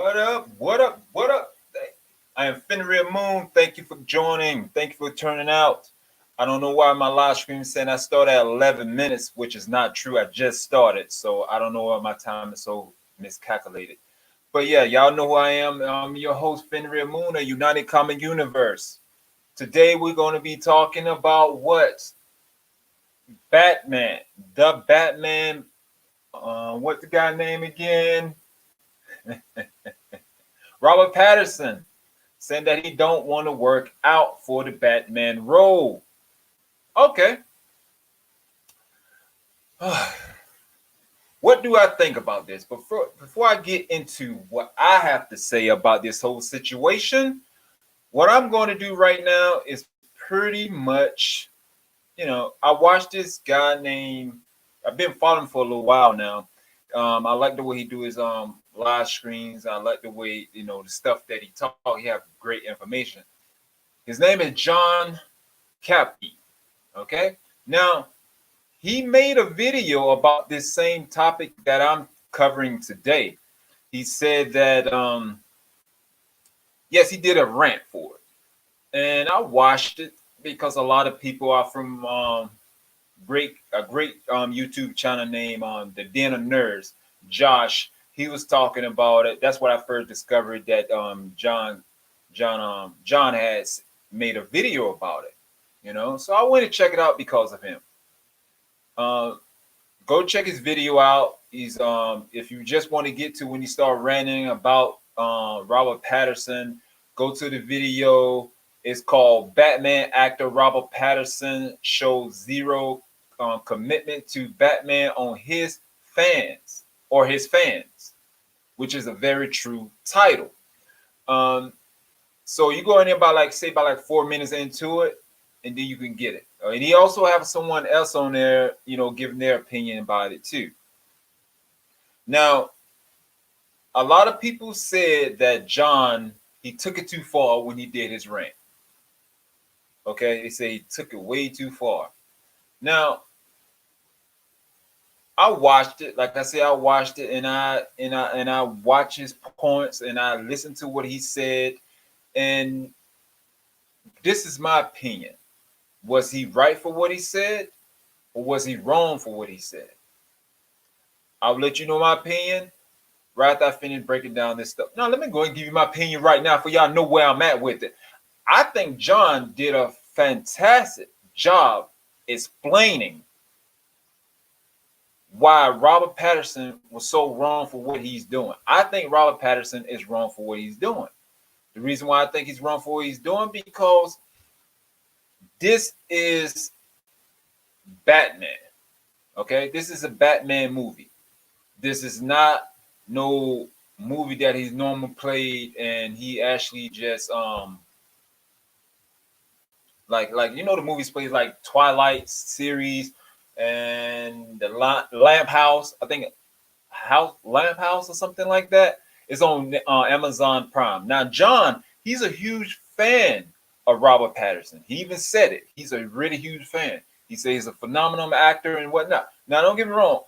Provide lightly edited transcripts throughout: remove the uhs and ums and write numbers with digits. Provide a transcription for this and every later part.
What up? What up? What up? I am Fenrir Moon. Thank you for joining. Thank you for turning out. I don't know why my live stream is saying I started at 11 minutes, which is not true. I just started, so I don't know why my time is so miscalculated. But yeah, y'all know who I am. I'm your host, Fenrir Moon of United Comic Universe. Today we're going to be talking about what? Batman. The Batman. What's the guy name again? Robert Pattinson saying that he don't want to work out for the Batman role. Okay. What do I think about this? Before I get into what I have to say about this whole situation, what I'm going to do right now is pretty much, I watched this guy named, I've been following for a little while now. I like the way he do his live screens. I like the way, the stuff that he talk. He have great information. His name is John Cappy. Okay. Now, he made a video about this same topic that I'm covering today. He said that yes, he did a rant for it. And I watched it because a lot of people are from a great YouTube channel named The Den of Nerds. Josh, he was talking about it. That's what I first discovered that John has made a video about it. So I went to check it out because of him. Go check his video out. He's if you just want to get to when he start ranting about Robert Pattinson, go to the video. It's called Batman Actor Robert Pattinson Shows Zero Commitment to Batman on His Fans, which is a very true title. So you go in there by like 4 minutes into it, and then you can get it. And he also have someone else on there, giving their opinion about it too. Now, a lot of people said that John, he took it too far when he did his rant. Okay, they say he took it way too far. Now, I watched it. Like I said, I watched it, and I watched his points, and I listened to what he said, and this is my opinion. Was he right for what he said, or was he wrong for what he said? I'll let you know my opinion right after I finish breaking down this stuff. Now, let me go and give you my opinion right now for y'all know where I'm at with it. I think John did a fantastic job explaining why Robert Pattinson was so wrong for what he's doing. I think Robert Pattinson is wrong for what he's doing. The reason why I think he's wrong for what he's doing, because this is Batman. Okay, this is a Batman movie. This is not no movie that he's normally played, and he actually just like the movies plays like Twilight series and the Lamp House. I think Lamp House or something like that. It's on Amazon Prime. Now, John, he's a huge fan of Robert Pattinson. He even said it. He's a really huge fan. He says he's a phenomenal actor and whatnot. Now, don't get me wrong.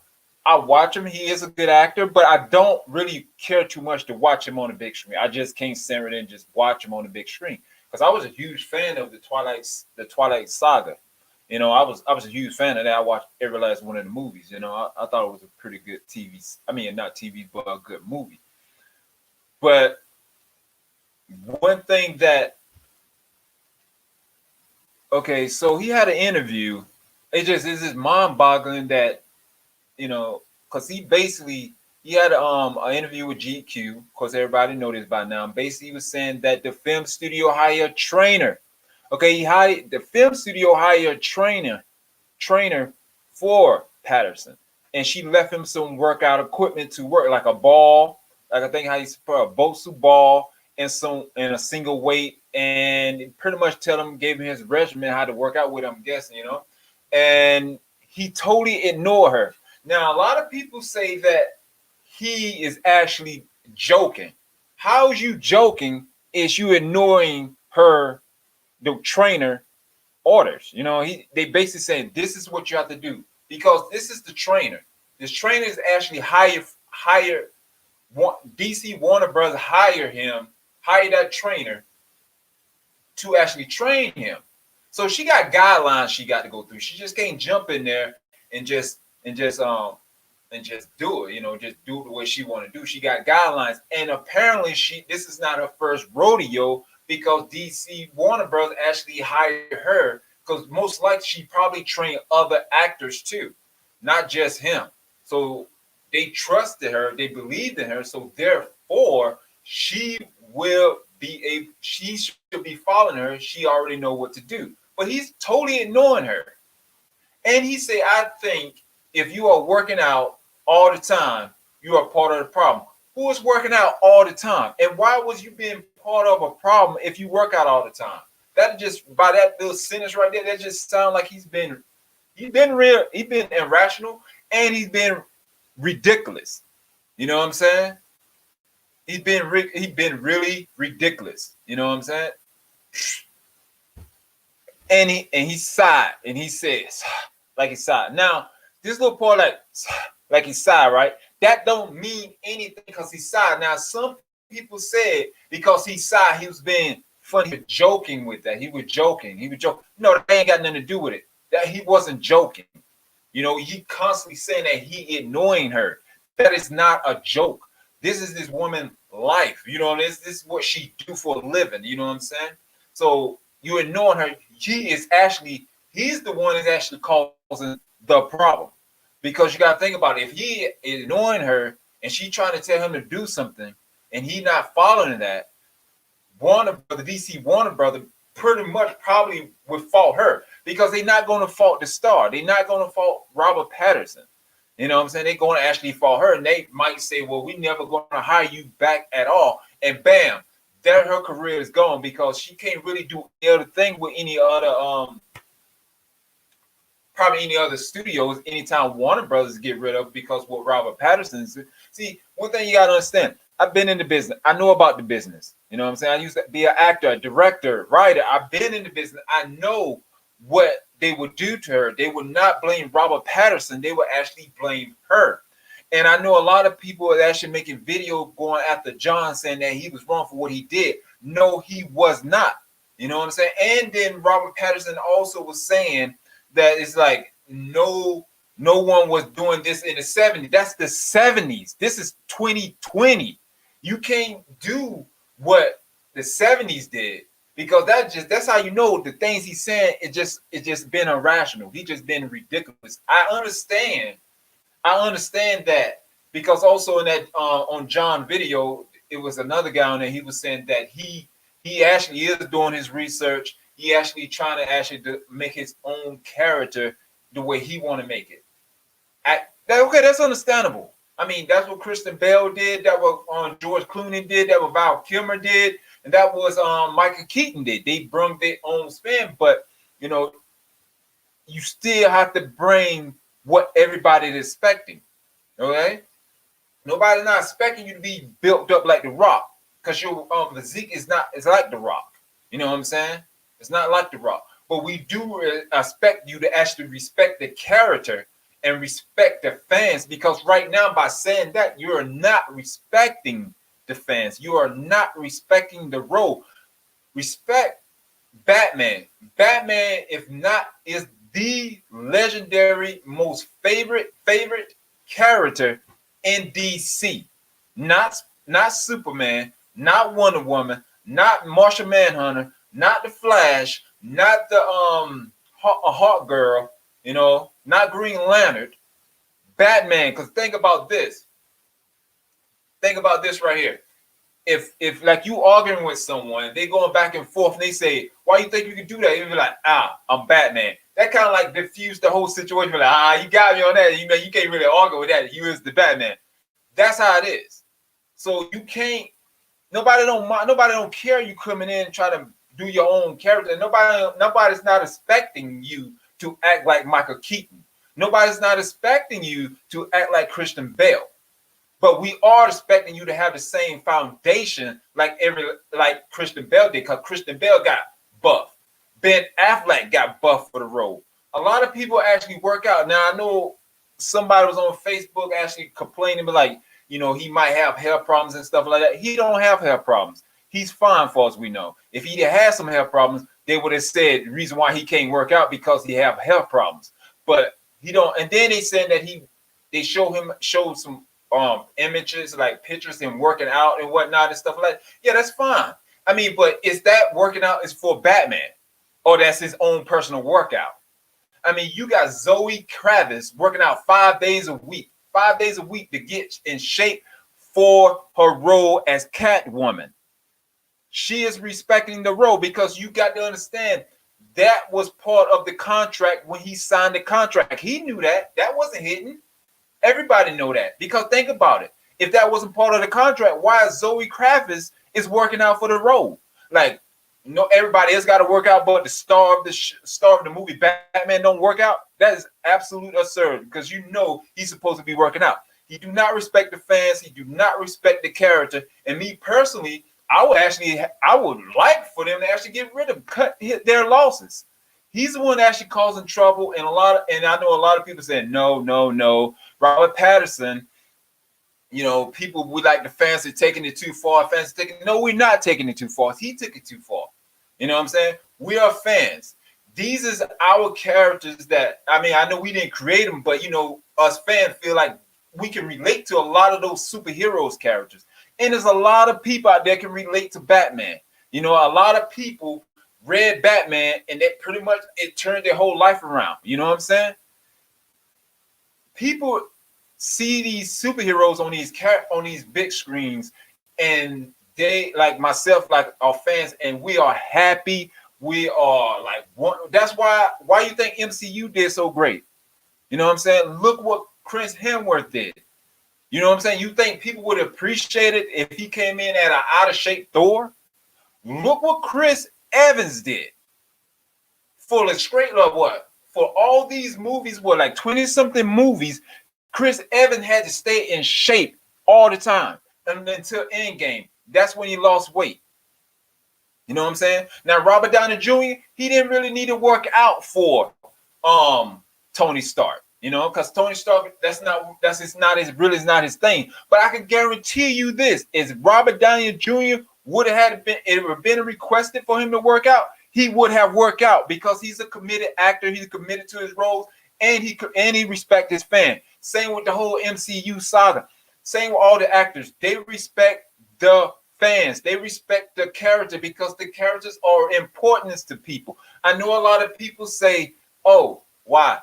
I watch him. He is a good actor, but I don't really care too much to watch him on the big screen. I just can't sit there and just watch him on the big screen, because I was a huge fan of the Twilight saga. I was a huge fan of that. I watched every last one of the movies. I thought it was a pretty good TV. I mean, not TV, but a good movie. But one thing that, okay, so he had an interview. It's just mind-boggling that, because he had an interview with GQ. Of course, everybody knows this by now. Basically, he was saying that the film studio hired a trainer. Okay, the film studio hired a trainer for Pattinson, and she left him some workout equipment to work, like a ball, like I think how you put a Bosu ball and a single weight, and pretty much gave him his regimen how to work out with. I'm guessing, and he totally ignored her. Now, a lot of people say that he is actually joking. How is you joking? Is you ignoring her? The trainer orders, they basically saying this is what you have to do, because this is the trainer. This trainer is actually hired DC Warner Brothers hired that trainer to actually train him. So she got guidelines she got to go through. She just can't jump in there and just do it, just do it the way she want to do. She got guidelines, and apparently this is not her first rodeo, because DC Warner Brothers actually hired her because most likely she probably trained other actors too, not just him. So they trusted her, they believed in her, so therefore she should be following her. She already know what to do, but he's totally ignoring her. And he said, I think if you are working out all the time, you are part of the problem. Who is working out all the time? And why was you being part of a problem if you work out all the time? That just, by that little sentence right there, that just sounds like he's been irrational, and he's been ridiculous. You know what I'm saying? He's been really ridiculous. You know what I'm saying? And he sighed and he says, like he sighed. Now, this little part like he sighed, right? That don't mean anything because he sighed. Now, some people said because he sighed, he was being funny. He was joking with that. He was joking. No, that ain't got nothing to do with it. That he wasn't joking. He constantly saying that he ignoring her. That is not a joke. This is this woman's life. This is what she do for a living. You know what I'm saying? So you ignoring her. He's the one that's actually causing the problem. Because you got to think about it. If he is ignoring her and she trying to tell him to do something and he not following that, the DC Warner Brother pretty much probably would fault her, because they're not going to fault the star. They're not going to fault Robert Pattinson. You know what I'm saying? They're going to actually fault her, and they might say, well, we never going to hire you back at all. And bam, there her career is gone, because she can't really do any other thing with any other probably any other studios anytime Warner Brothers get rid of, because what Robert Pattinson's. See, one thing you got to understand, I've been in the business. I know about the business. You know what I'm saying? I used to be an actor, a director, writer. I've been in the business. I know what they would do to her. They would not blame Robert Pattinson. They would actually blame her. And I know a lot of people are actually making video going after John, saying that he was wrong for what he did. No, he was not. You know what I'm saying? And then Robert Pattinson also was saying that it's like no one was doing this in the 70s. That's the 70s. This is 2020. You can't do what the 70s did, because that's how you know the things he's saying. It just been irrational. He just been ridiculous. I understand that, because also in that on John video, it was another guy on there. He was saying that he actually is doing his research. He actually trying to make his own character the way he want to make it. Okay, that's understandable. I mean, that's what Kristen Bell did. That what George Clooney did. That what Val Kilmer did, and that was Michael Keaton did. They brought their own spin, but you still have to bring what everybody is expecting. Okay, nobody's not expecting you to be built up like The Rock, because your physique is like The Rock. You know what I'm saying? It's not like The Rock, but we do expect you to actually respect the character and respect the fans, because right now, by saying that, you are not respecting the fans. You are not respecting the role. Respect Batman. Batman, if not, is the legendary, most favorite character in DC. Not Superman, not Wonder Woman, not Martian Manhunter, not the Flash, not the Hawk Girl, not Green Lantern. Batman. Because think about this. Think about this right here. If like you arguing with someone, they going back and forth, and they say, "Why you think you can do that?" You be like, I'm Batman." That kind of like diffuse the whole situation. Like, you got me on that. You can't really argue with that. You is the Batman. That's how it is. So you can't. Nobody don't care you coming in and try to do your own character. Nobody's not expecting you to act like Michael Keaton. Nobody's not expecting you to act like Christian Bale. But we are expecting you to have the same foundation like Christian Bale did, because Christian Bale got buff. Ben Affleck got buff for the role. A lot of people actually work out. Now, I know somebody was on Facebook actually complaining, but like, you know, he might have health problems and stuff like that. He don't have health problems. He's fine, for as we know. If he had some health problems, they would have said the reason why he can't work out because he have health problems. But he don't. And then they said that they showed some images, like pictures of him working out and whatnot and stuff like that. Yeah, that's fine. I mean, but is that working out is for Batman, or that's his own personal workout? I mean, you got Zoe Kravitz working out 5 days a week to get in shape for her role as Catwoman. She is respecting the role, because you got to understand that was part of the contract when he signed the contract. He knew that. That wasn't hidden. Everybody know that, because think about it. If that wasn't part of the contract, why is Zoe Kravitz is working out for the role? Like, no, everybody else got to work out, but the star of the movie Batman don't work out. That is absolute absurd, because you know he's supposed to be working out. He do not respect the fans. He do not respect the character. And me personally, I would like for them to actually get rid of, cut their losses. He's the one actually causing trouble, and I know a lot of people saying no. Robert Pattinson, you know, people would like the fans are taking it too far. No, we're not taking it too far. He took it too far. You know what I'm saying? We are fans. These is our characters that, I mean, I know we didn't create them, but you know, us fans feel like we can relate to a lot of those superheroes characters. And there's a lot of people out there can relate to Batman. You know, a lot of people read Batman and that pretty much it turned their whole life around. You know what I'm saying? People see these superheroes on these big screens, and they, like myself, like our fans, and we are happy. We are like, that's why you think MCU did so great. You know what I'm saying? Look what Chris Hemsworth did. You know what I'm saying? You think people would appreciate it if he came in at an out of shape Thor? Look what Chris Evans did. For the straight love, what? For all these movies, what, like 20 something movies, Chris Evans had to stay in shape all the time, and until Endgame. That's when he lost weight. You know what I'm saying? Now Robert Downey Jr., he didn't really need to work out for Tony Stark. You know, because Tony Stark, that's not his thing. But I can guarantee you this: is Robert Downey Jr. would have been requested for him to work out, he would have worked out, because he's a committed actor. He's committed to his roles, and he respects his fan. Same with the whole MCU saga. Same with all the actors. They respect the fans. They respect the character, because the characters are important to people. I know a lot of people say, "Oh, why?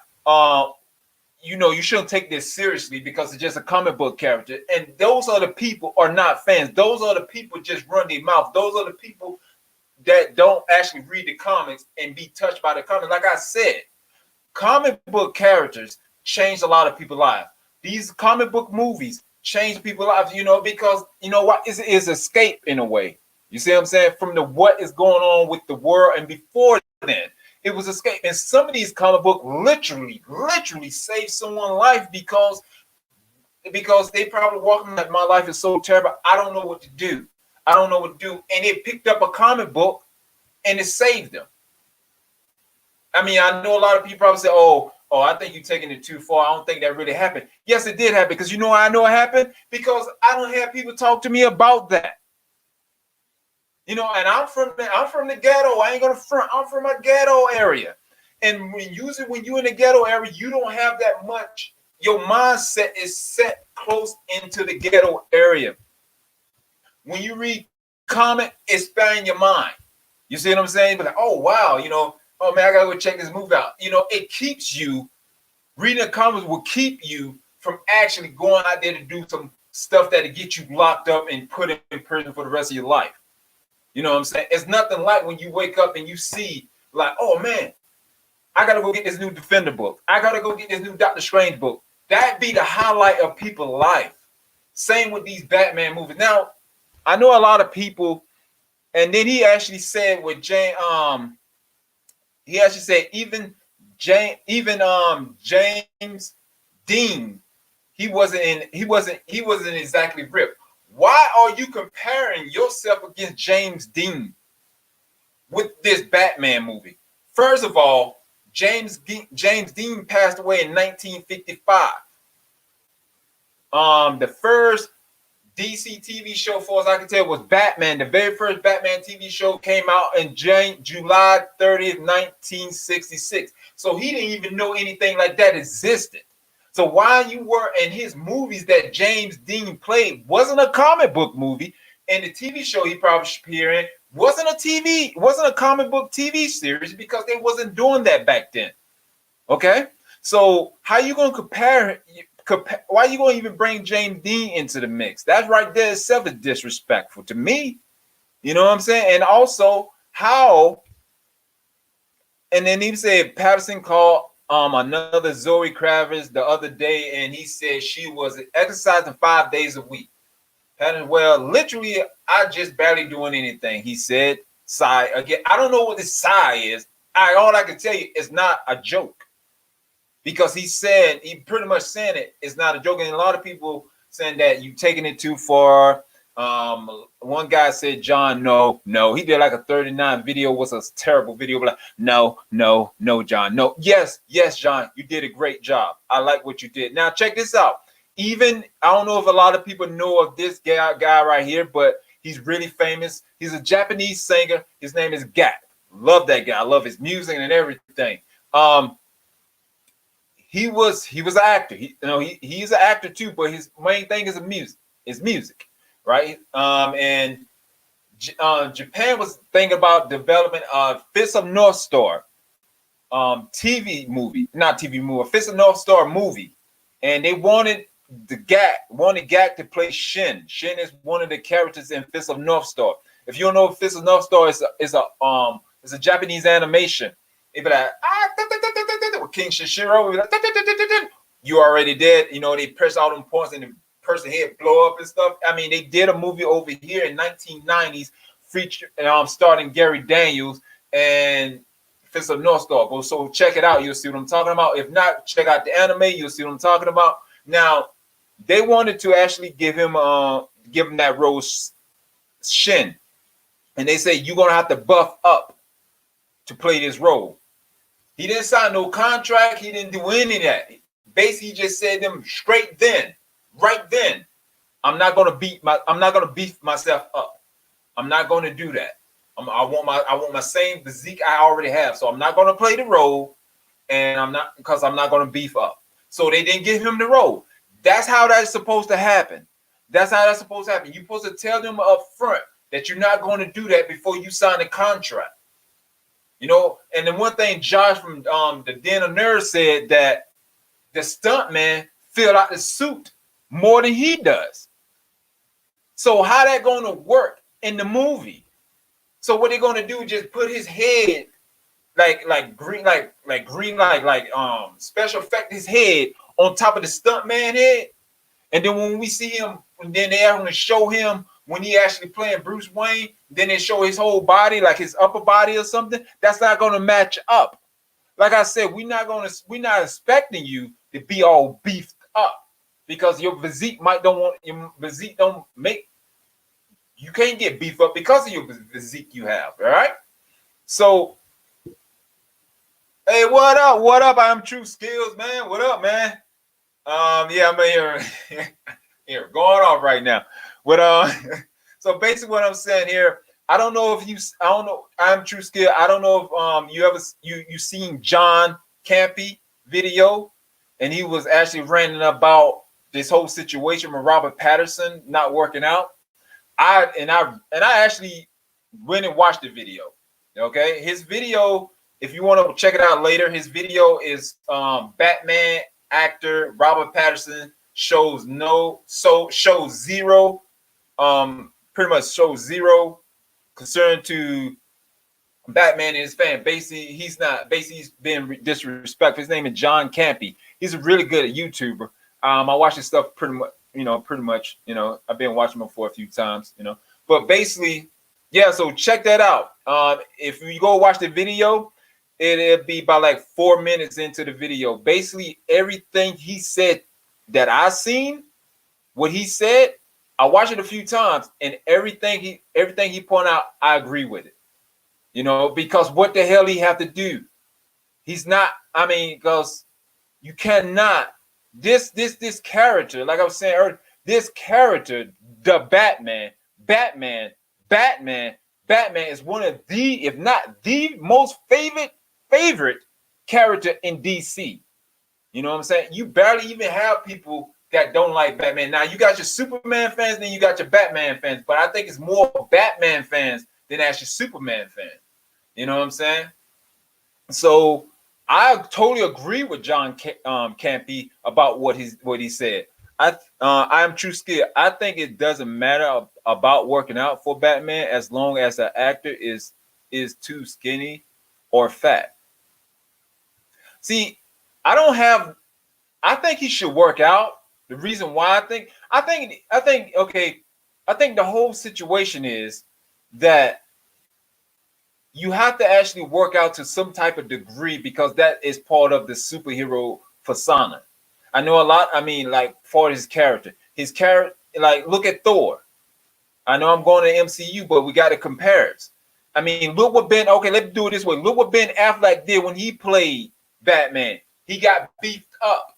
You know, you shouldn't take this seriously because it's just a comic book character." And those other people are not fans. Those are the people just run their mouth. Those are the people that don't actually read the comics and be touched by the comics. Like I said, comic book characters changed a lot of people's lives. These comic book movies change people's lives, you know, because you know what? It's escape in a way. You see what I'm saying? From what is going on with the world, and before then, it was escape. And some of these comic books literally saved someone's life because they probably walking like, my life is so terrible, I don't know what to do. And they picked up a comic book and it saved them. I mean, I know a lot of people probably say, oh, I think you're taking it too far. I don't think that really happened. Yes, it did happen, because you know I know it happened, because I don't have people talk to me about that. You know, and I'm from the ghetto. I ain't gonna front. I'm from a ghetto area, and when you're in the ghetto area, you don't have that much. Your mindset is set close into the ghetto area. When you read comic, expand your mind. You see what I'm saying? But like, oh wow, you know, oh man, I gotta go check this movie out. You know, it keeps you reading the comics will keep you from actually going out there to do some stuff that'll get you locked up and put in prison for the rest of your life. You know what I'm saying? It's nothing like when you wake up and you see, like, oh man, I gotta go get this new Defender book. I gotta go get this new Doctor Strange book. That be the highlight of people's life. Same with these Batman movies. Now, I know a lot of people, and then he actually said with James Dean, he wasn't exactly ripped. Why are you comparing yourself against James Dean with this Batman movie? First of all, James Dean passed away in 1955. The first DC TV show, for as I can tell, was Batman. The very first Batman TV show came out in July 30th, 1966. So he didn't even know anything like that existed. So while you were in his movies that James Dean played wasn't a comic book movie, and the TV show he probably appeared in wasn't a comic book TV series, because they wasn't doing that back then. Okay, so how you gonna compare? Why are you gonna even bring James Dean into the mix? That's right there itself is disrespectful to me. You know what I'm saying? And also how. And then he said Pattinson called another Zoe Kravitz the other day, and he said she was exercising 5 days a week. Pattinson, well, literally, I just barely doing anything. He said, sigh again. I don't know what this sigh is. All I can tell you is not a joke, because he pretty much saying it's not a joke, and a lot of people saying that you taking it too far. One guy said, John, no, he did like a 39 video, was a terrible video, but like, no, John, no, yes, John, you did a great job. I like what you did. Now check this out. Even I don't know if a lot of people know of this guy right here, but he's really famous. He's a Japanese singer. His name is Gap. Love that guy. I love his music and everything. He was an actor. He's an actor too, but his main thing is music, right? And Japan was thinking about developing a Fist of North Star Fist of North Star movie, and they wanted Gak to play Shin. Shin is one of the characters in Fist of North Star. If you don't know, Fist of North Star is a Japanese animation. It'd be like King Shishiro. You already dead. You know, they press all them points and the person head blow up and stuff. I mean, they did a movie over here in 1990s, starring Gary Daniels and Fist of North Star. So check it out. You'll see what I'm talking about. If not, check out the anime. You'll see what I'm talking about. Now, they wanted to actually give him that role, Shin, and they said you're gonna have to buff up to play this role. He didn't sign no contract. He didn't do any of that. Basically, he just said them right then. I'm not gonna beef myself up. I'm not gonna do that. I want my same physique I already have. So I'm not gonna play the role, and I'm not gonna beef up. So they didn't give him the role. That's how that's supposed to happen. You're supposed to tell them up front that you're not going to do that before you sign the contract. You know, and then one thing Josh from the Den of Nerds said, that the stuntman fill out the suit more than he does. So how that going to work in the movie? So what they're going to do is just put his head like green special effect his head on top of the stuntman head, and then when we see him, then they're going to show him when he actually playing Bruce Wayne, then they show his whole body, like his upper body or something. That's not going to match up. Like I said, we're not expecting you to be all beefed up, because your physique you can't get beefed up because of your physique you have. All right. So, hey, what up? I'm True Skills, man. What up, man? Yeah, I'm here going off right now. So basically what I'm saying here, I'm True Skill. I don't know if you seen John Campy video, and he was actually ranting about this whole situation with Robert Pattinson not working out. I actually went and watched the video. Okay, his video, if you want to check it out later, his video is Batman actor Robert Pattinson shows zero concern to Batman and his fan. Basically, he's been disrespectful. His name is John Campy. He's a really good YouTuber. I watch his stuff pretty much. I've been watching him for a few times. But basically, yeah. So check that out. If you go watch the video, it'll be about like 4 minutes into the video. Basically, everything he said that I seen, what he said, I watched it a few times, and everything he pointed out, I agree with it. Because what the hell he have to do? He's not. I mean, because you cannot. This character, like I was saying earlier, this character the Batman. Batman is one of the, if not the most favorite character in DC. You know what I'm saying? You barely even have people that don't like Batman. Now you got your Superman fans, then you got your Batman fans, but I think it's more Batman fans than actually Superman fans. You know what I'm saying? So I totally agree with John Campy about what he said. I am true skill. I think it doesn't matter about working out for Batman as long as the actor is too skinny or fat. See, I think he should work out. The reason why I think the whole situation is that you have to actually work out to some type of degree because that is part of the superhero persona. I know a lot. I mean, like for his character, like look at Thor. I know I'm going to MCU, but we got to compare it. I mean, look what let's do it this way. Look what Ben Affleck did when he played Batman. He got beefed up.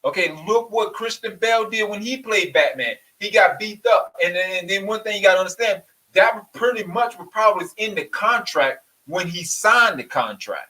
Okay, look what Christian Bale did when he played Batman. He got beefed up. And then one thing you got to understand, that pretty much was probably in the contract when he signed the contract.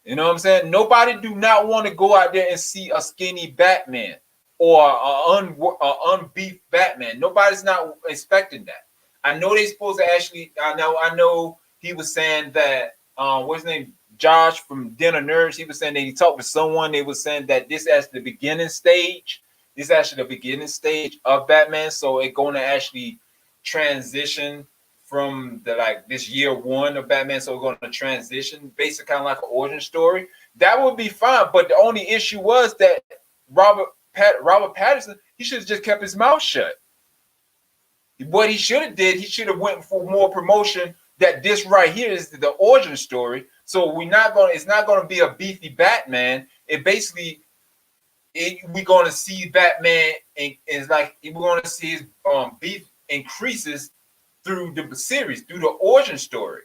You know what I'm saying? Nobody do not want to go out there and see a skinny Batman or an unbeefed Batman. Nobody's not expecting that. I know they're supposed to actually, I know he was saying that, what's his name? Josh from Dinner Nerds, he was saying that he talked to someone. They were saying that this is the beginning stage. This is actually the beginning stage of Batman. So it's going to actually transition from this year one of Batman. So we're going to transition, basically kind of like an origin story. That would be fine. But the only issue was that Robert Pattinson, he should have just kept his mouth shut. What he should have did, he should have went for more promotion that this right here is the origin story. So it's not going to be a beefy Batman. It basically, we're going to see Batman, and it's like we're going to see his beef increases through the series, through the origin story.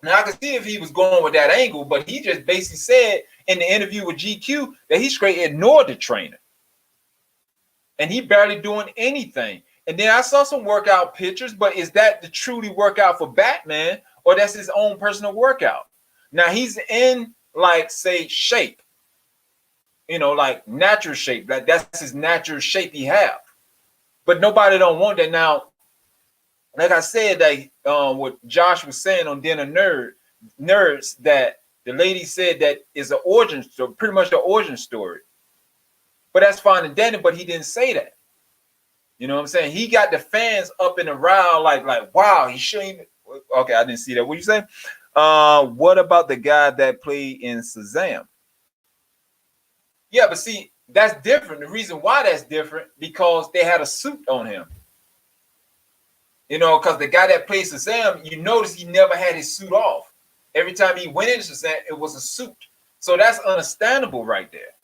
Now I can see if he was going with that angle, but he just basically said in the interview with GQ that he straight ignored the trainer, and he barely doing anything. And then I saw some workout pictures, but is that the truly workout for Batman, or that's his own personal workout? Now he's in say shape, like natural shape. Like that's his natural shape he have. But nobody don't want that. Now, like I said, that what Josh was saying on Dinner Nerds, that the lady said that is an origin story, pretty much the origin story. But that's fine and dandy, but he didn't say that. You know what I'm saying? He got the fans up and around like wow, he shouldn't even. Okay, I didn't see that. What you say? What about the guy that played in Shazam? Yeah, but see, that's different. The reason why that's different because they had a suit on him. Because the guy that played Shazam, you notice he never had his suit off. Every time he went into Shazam, it was a suit. So that's understandable right there.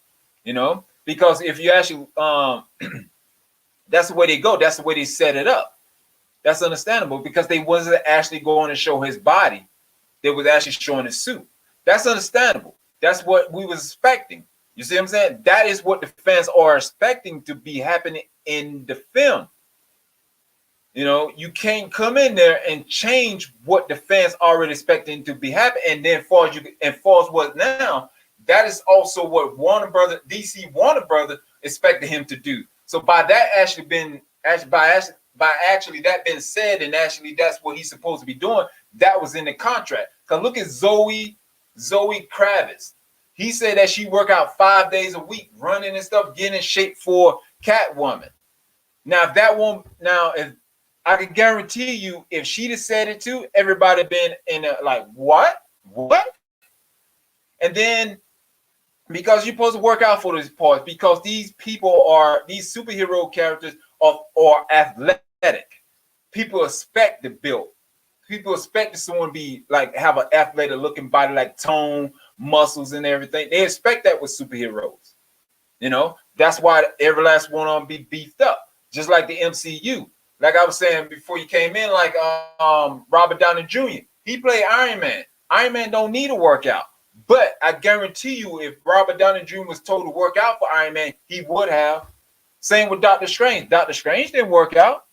Because if you actually that's the way they go. That's the way they set it up. That's understandable because they wasn't actually going to show his body. They was actually showing his suit. That's understandable. That's what we was expecting. You see what I'm saying? That is what the fans are expecting to be happening in the film. You can't come in there and change what the fans already expecting to be happening. And then as what now, that is also what DC Warner Brother expected him to do. So by that actually being said, and actually that's what he's supposed to be doing, that was in the contract. Because look at Zoe Kravitz. He said that she work out 5 days a week, running and stuff, getting in shape for Catwoman. Now, if I can guarantee you, if she'd have said it too, everybody been in a like, what? And then because you're supposed to work out for these parts, because these superhero characters are athletic. People expect the build. People expect someone to be have an athletic looking body, like tone, muscles, and everything. They expect that with superheroes. That's why every last one of them be beefed up, just like the MCU. Like I was saying before you came in, Robert Downey Jr. He played Iron Man. Iron Man don't need a workout. But I guarantee you, if Robert Downey Jr. was told to work out for Iron Man, he would have. Same with Doctor Strange. Doctor Strange didn't work out,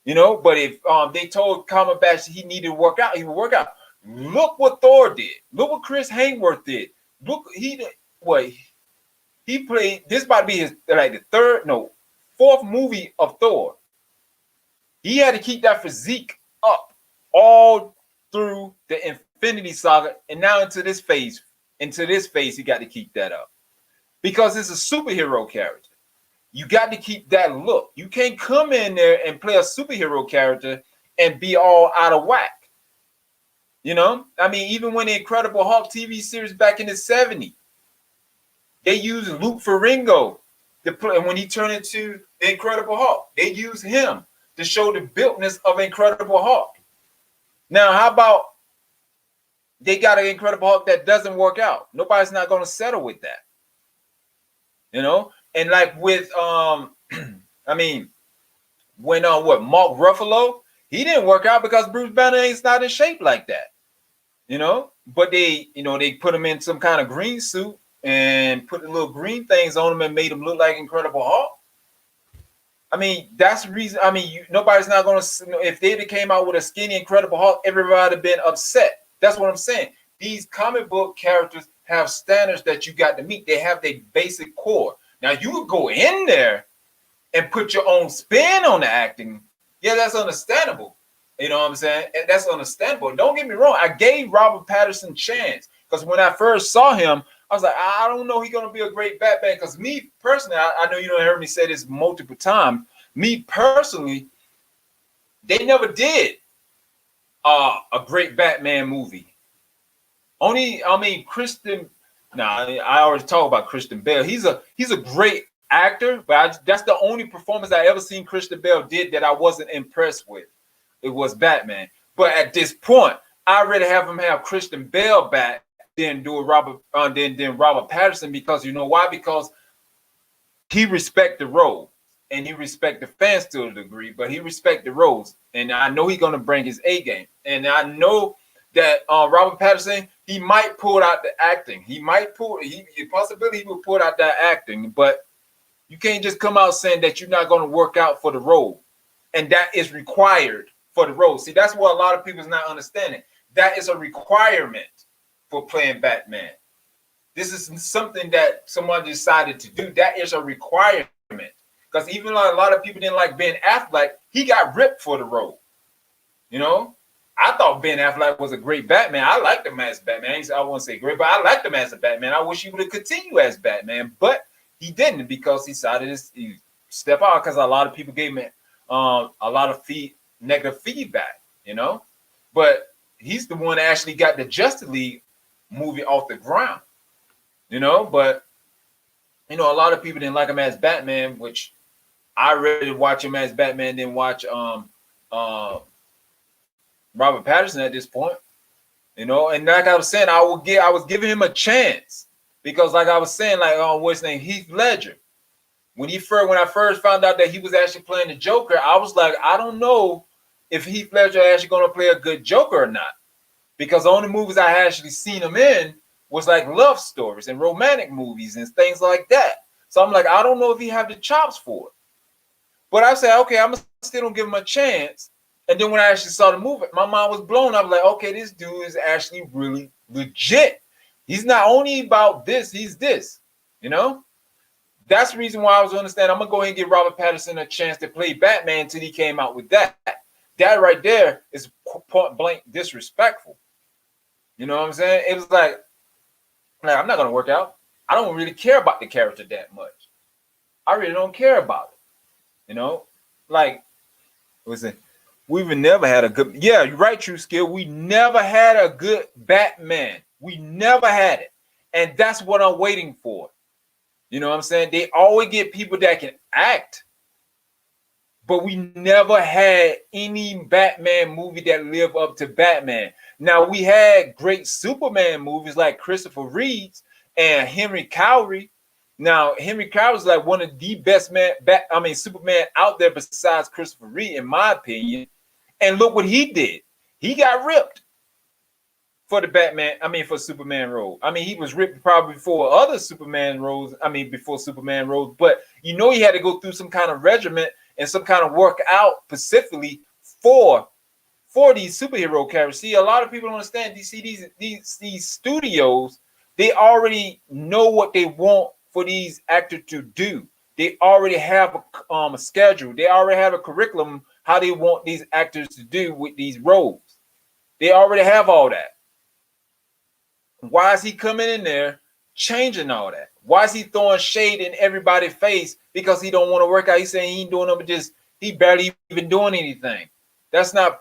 you know. But if they told Cumberbatch he needed to work out, he would work out. Look what Thor did. Look what Chris Hemsworth did. Look, he played. This about to be his the fourth movie of Thor. He had to keep that physique up all through the Infinity Saga, and now into this phase, he got to keep that up because it's a superhero character. You got to keep that look. You can't come in there and play a superhero character and be all out of whack. You know, I mean, even when the Incredible Hulk TV series back in the 70s, they used Luke Ferrigno to play, and when he turned into the Incredible Hulk, they used him to show the builtness of Incredible Hulk. Now, how about they got an Incredible Hulk that doesn't work out? Nobody's not going to settle with that. You know, and like with I mean, when Mark Ruffalo, he didn't work out because Bruce Banner ain't not in shape like that. You know, but they put him in some kind of green suit and put the little green things on him and made him look like Incredible Hulk. I mean, that's the reason. I mean, nobody's not going to. If they came out with a skinny Incredible Hulk, everybody would have been upset. That's what I'm saying. These comic book characters have standards that you got to meet. They have their basic core. Now, you would go in there and put your own spin on the acting. Yeah, that's understandable. You know what I'm saying? That's understandable. Don't get me wrong. I gave Robert Pattinson a chance because when I first saw him, I was like, I don't know he's going to be a great Batman. Because me personally, I know you don't hear me say this multiple times. Me personally, they never did a great Batman movie. Christian. I already talked about Christian Bale. He's a great actor, but that's the only performance I ever seen Christian Bale did that I wasn't impressed with. It was Batman. But at this point, I'd rather have him have Christian Bale back than do Robert Pattinson, because you know why? Because he respect the role and he respect the fans to a degree, but he respect the roles. And I know he's gonna bring his A game. And I know that Robert Pattinson, he might pull out the acting. He possibility he will pull out that acting, but you can't just come out saying that you're not gonna work out for the role. And that is required for the role. See, that's what a lot of people is not understanding. That is a requirement for playing Batman. This is something that someone decided to do. That is a requirement. Because even though a lot of people didn't like Ben Affleck, he got ripped for the role. You know? I thought Ben Affleck was a great Batman. I liked him as Batman. I won't say great, but I liked him as a Batman. I wish he would have continued as Batman, but he didn't because he decided to step out because a lot of people gave him a lot of negative feedback, you know? But he's the one that actually got the Justice League movie off the ground, you know? But, you know, a lot of people didn't like him as Batman, which I really watch him as Batman than watch Robert Pattinson at this point, you know? And like I was saying, I was giving him a chance because like I was saying, like, what's his name? Heath Ledger. When I first found out that he was actually playing the Joker, I was like, I don't know if Heath Ledger actually going to play a good Joker or not. Because the only movies I had actually seen him in was like love stories and romantic movies and things like that. So I'm like, I don't know if he have the chops for it. But I said, okay, I'm still going to give him a chance. And then when I actually saw the movie, my mind was blown. I was like, okay, this dude is actually really legit. He's not only about this, he's this, you know? That's the reason why I was understanding. I'm going to go ahead and give Robert Pattinson a chance to play Batman until he came out with that. That right there is point blank disrespectful. You know what I'm saying? It was like I'm not going to work out. I don't really care about the character that much. I really don't care about it. You know? Like, listen, we've never had a good... Yeah, you're right, True Skill. We never had a good Batman. We never had it. And that's what I'm waiting for. You know what I'm saying? They always get people that can act, but we never had any Batman movie that lived up to Batman. Now, we had great Superman movies like Christopher Reeves and Henry Cavill. Now, Henry Cavill is like one of the best Superman out there besides Christopher Reeve, in my opinion. And look what he did. He got ripped. for the Batman. I mean, for Superman role. I mean, he was ripped probably before other Superman roles. I mean, before Superman roles, but you know, he had to go through some kind of regiment and some kind of work out specifically for these superhero characters. See, a lot of people don't understand. These studios, they already know what they want for these actors to do. They already have a schedule. They already have a curriculum how they want these actors to do with these roles. They already have all that. Why is he coming in there changing all that? Why is he throwing shade in everybody's face because he don't want to work out? He's saying he ain't doing nothing, just he barely even doing anything. That's not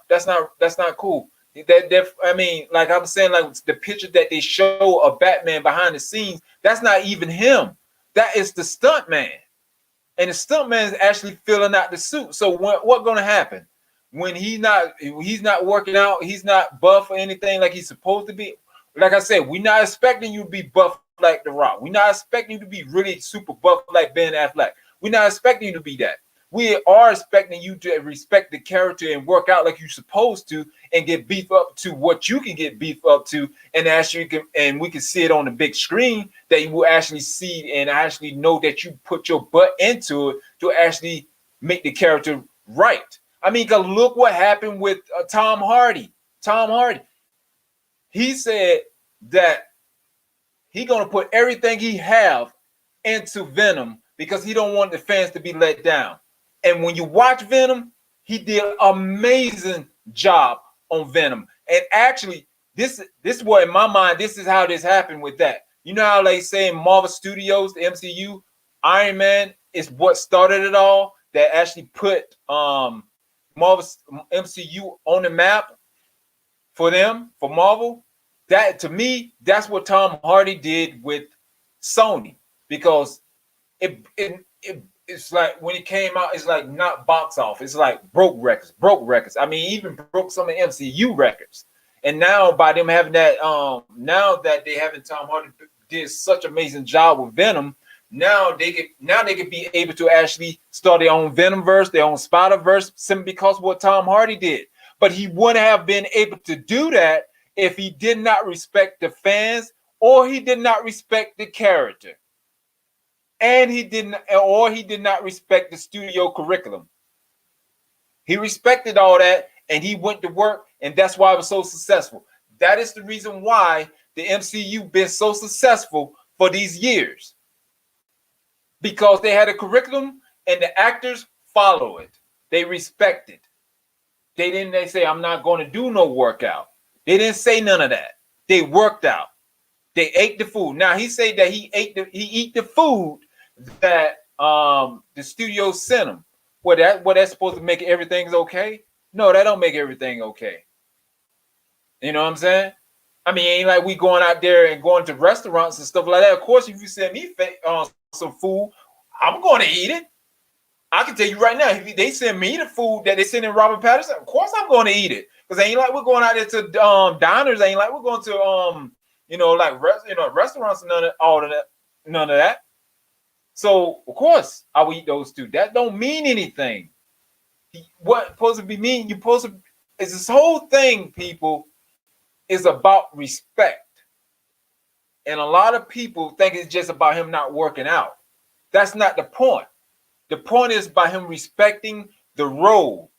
cool. I mean, like I'm saying, like the picture that they show of Batman behind the scenes, that's not even him. That is the stunt man. And the stunt man is actually filling out the suit. So what's going to happen when he's not working out? He's not buff or anything like he's supposed to be. Like I said, we're not expecting you to be buff like The Rock. We're not expecting you to be really super buff like Ben Affleck. We're not expecting you to be that. We are expecting you to respect the character and work out like you're supposed to, and get beef up to what you can get beef up to, and we can see it on the big screen, that you will actually see and actually know that you put your butt into it to actually make the character right. I mean, cause look what happened with Tom Hardy. Tom Hardy, he said that he's gonna put everything he have into Venom because he don't want the fans to be let down. And when you watch Venom, he did an amazing job on Venom. And actually, this is what, in my mind, this is how this happened with that. You know how they say in Marvel Studios, the MCU, Iron Man is what started it all, that actually put Marvel's MCU on the map for them, for Marvel. That, to me, that's what Tom Hardy did with Sony, because it's like when it came out, it's like not box office. It's like broke records. I mean, even broke some of MCU records. And now by them having that, now that they having Tom Hardy did such an amazing job with Venom, now they could be able to actually start their own Venomverse, their own Spider-Verse, simply because of what Tom Hardy did. But he wouldn't have been able to do that if he did not respect the fans, or he did not respect the character. And he did not respect the studio curriculum. He respected all that, and he went to work, and that's why it was so successful. That is the reason why the MCU been so successful for these years, because they had a curriculum and the actors follow it. They respect it. They say, I'm not going to do no workout. They didn't say none of that. They worked out. They ate the food. Now he said that he eat the food that the studio sent him. That's supposed to make everything's okay? No, that don't make everything okay. You know what I'm saying? I mean, ain't like we going out there and going to restaurants and stuff like that. Of course, if you send me some food, I'm going to eat it. I can tell you right now, if they send me the food that they send in Robert Pattinson, of course I'm going to eat it. Because ain't like we're going out there to diners. Ain't like we're going to restaurants and none of that. So of course I will eat those two. That don't mean anything. What supposed to be mean? You supposed to, is this whole thing, people, is about respect. And a lot of people think it's just about him not working out. That's not the point. The point is by him respecting the role,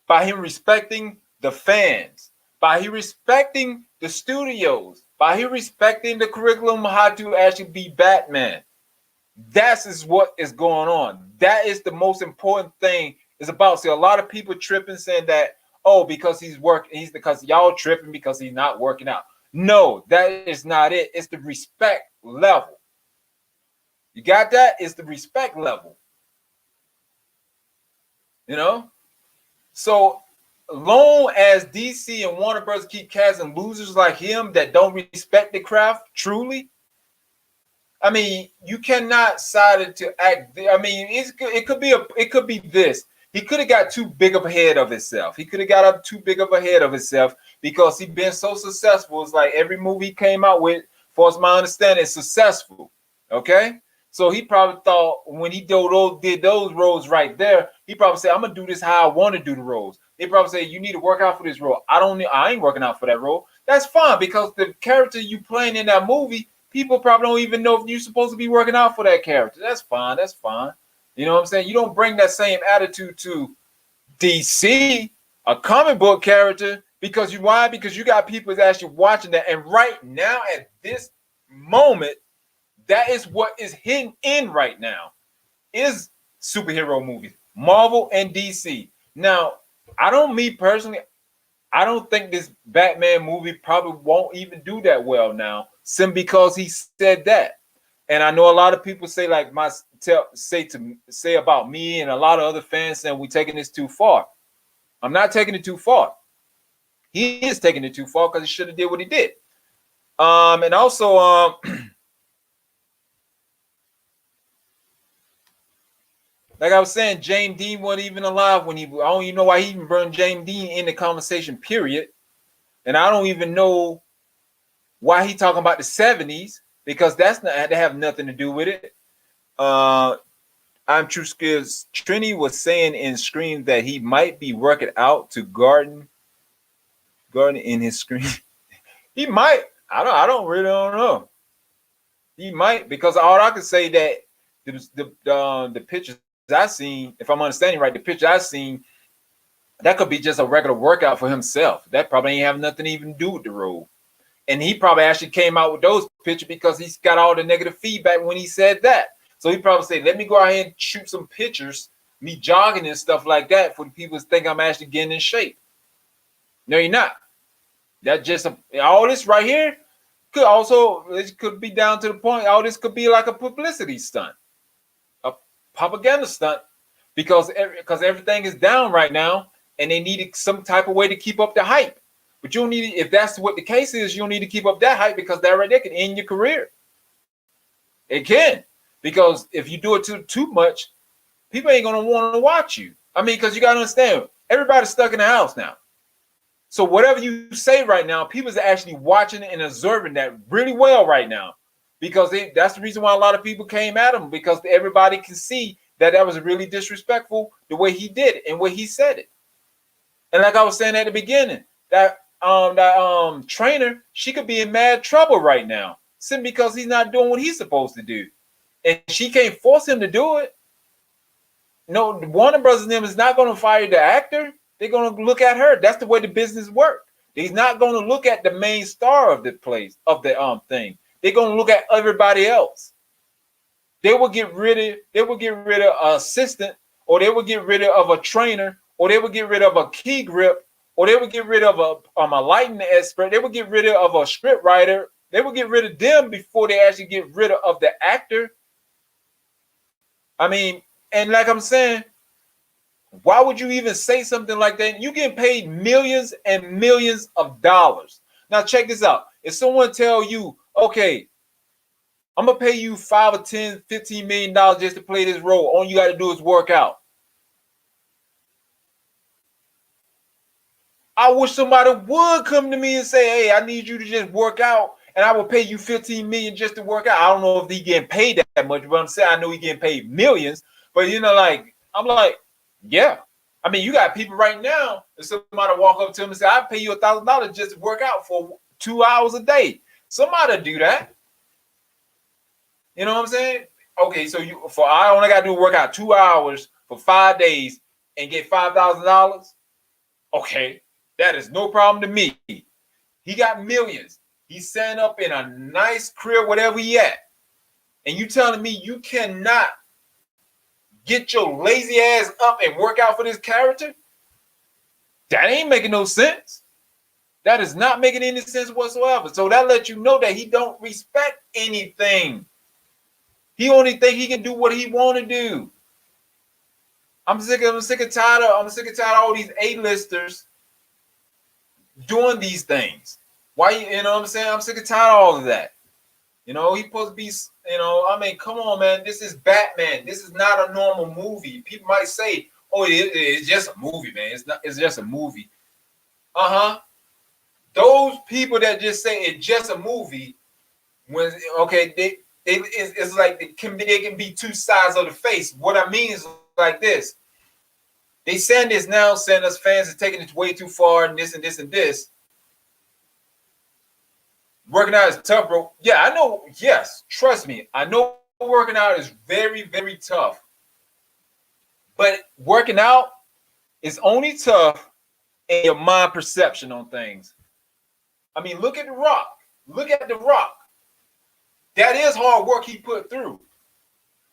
by him respecting the fans, by him respecting the studios, by him respecting the curriculum, how to actually be Batman. That is what is going on. That is the most important thing. It's about, see, a lot of people tripping saying that, oh, because because y'all tripping because he's not working out. No, that is not it. It's the respect level. You got that? It's the respect level. You know? So long as DC and Warner Bros. Keep casting losers like him that don't respect the craft truly, I mean, you cannot decide to act. I mean, it could be this. He could have got too big of a head of himself. He could have got up too big of a head of himself because he's been so successful. It's like every movie he came out with, for my understanding, is successful. Okay, so he probably thought when he did those roles right there, He probably say, I'm gonna do this how I want to do the roles. They probably say, you need to work out for this role. I ain't working out for that role. That's fine, because the character you playing in that movie, people probably don't even know if you're supposed to be working out for that character. That's fine. That's fine. You know what I'm saying? You don't bring that same attitude to DC, a comic book character, because why? Because you got people that's actually watching that. And right now, at this moment, that is what is hidden in right now, is superhero movies, Marvel and DC. Now, me personally, I don't think this Batman movie probably won't even do that well now, simply because he said that. And I know a lot of people say, like say about me and a lot of other fans saying we're taking this too far. I'm not taking it too far. He is taking it too far, because he should have did what he did. And also, like I was saying, James Dean wasn't even alive when I don't even know why he even brought James Dean in the conversation, period. And I don't even know why he talking about the 70s, because that's not, they have nothing to do with it. I'm True Skills. Trini was saying in Scream that he might be working out to garden in his screen. He might. I don't really don't know. He might, because all I can say that the pictures I seen, if I'm understanding right, the picture I seen, that could be just a regular workout for himself. That probably ain't have nothing to even do with the role. And he probably actually came out with those pictures because he's got all the negative feedback when he said that. So he probably said, let me go ahead and shoot some pictures, me jogging and stuff like that, for the people to think I'm actually getting in shape. No, you're not. That just all this right here it could be down to the point. All this could be like a publicity stunt, a propaganda stunt, because everything is down right now, and they needed some type of way to keep up the hype. But you don't need, if that's what the case is, you don't need to keep up that hype, because that right there can end your career. It can, because if you do it too much, people ain't gonna want to watch you. I mean, because you gotta understand, everybody's stuck in the house now. So whatever you say right now, people are actually watching it and observing that really well right now, because that's the reason why a lot of people came at him, because everybody can see that was really disrespectful the way he did it and way he said it. And like I was saying at the beginning, that trainer, she could be in mad trouble right now, simply because he's not doing what he's supposed to do, and she can't force him to do it. No, Warner Brothers and them is not going to fire the actor. They're going to look at her. That's the way the business works. He's not going to look at the main star of the place, of the thing. They're going to look at everybody else. They will get rid of an assistant, or they will get rid of a trainer, or they will get rid of a key grip, or they will get rid of a lighting expert. They will get rid of a script writer. They will get rid of them before they actually get rid of the actor. I mean, and like I'm saying, why would you even say something like that? You getting paid millions and millions of dollars. Now check this out. If someone tell you, okay, I'm gonna pay you $5 or $10, $15 million just to play this role, all you got to do is work out. I wish somebody would come to me and say, hey, I need you to just work out, and I will pay you $15 million just to work out. I don't know if he getting paid that much, but I'm saying I know he getting paid millions. But I'm like, yeah. I mean, you got people right now, if somebody walk up to him and say, I'll pay you $1,000 just to work out for 2 hours a day. Somebody do that. You know what I'm saying? Okay, so I only got to do work out 2 hours for 5 days and get $5,000. Okay, that is no problem to me. He got millions. He's setting up in a nice crib, whatever he at. And you telling me you cannot get your lazy ass up and work out for this character? That ain't making no sense. That is not making any sense whatsoever. So that lets you know that he don't respect anything. He only think he can do what he want to do. I'm sick and tired of all these A-listers doing these things. Why, you know what I'm saying? I'm sick and tired of all of that. You know, he's supposed to be, I mean, come on, man. This is Batman. This is not a normal movie. People might say, oh, it's just a movie, man. It's just a movie. Those people that just say it's just a movie, it's like they can be two sides of the face. What I mean is like this. They saying this now, saying us fans are taking it way too far and this and this and this. Working out is tough, bro. Yeah, I know. Yes, trust me. I know working out is very, very tough. But working out is only tough in your mind perception on things. I mean, look at The Rock. Look at The Rock. That is hard work he put through.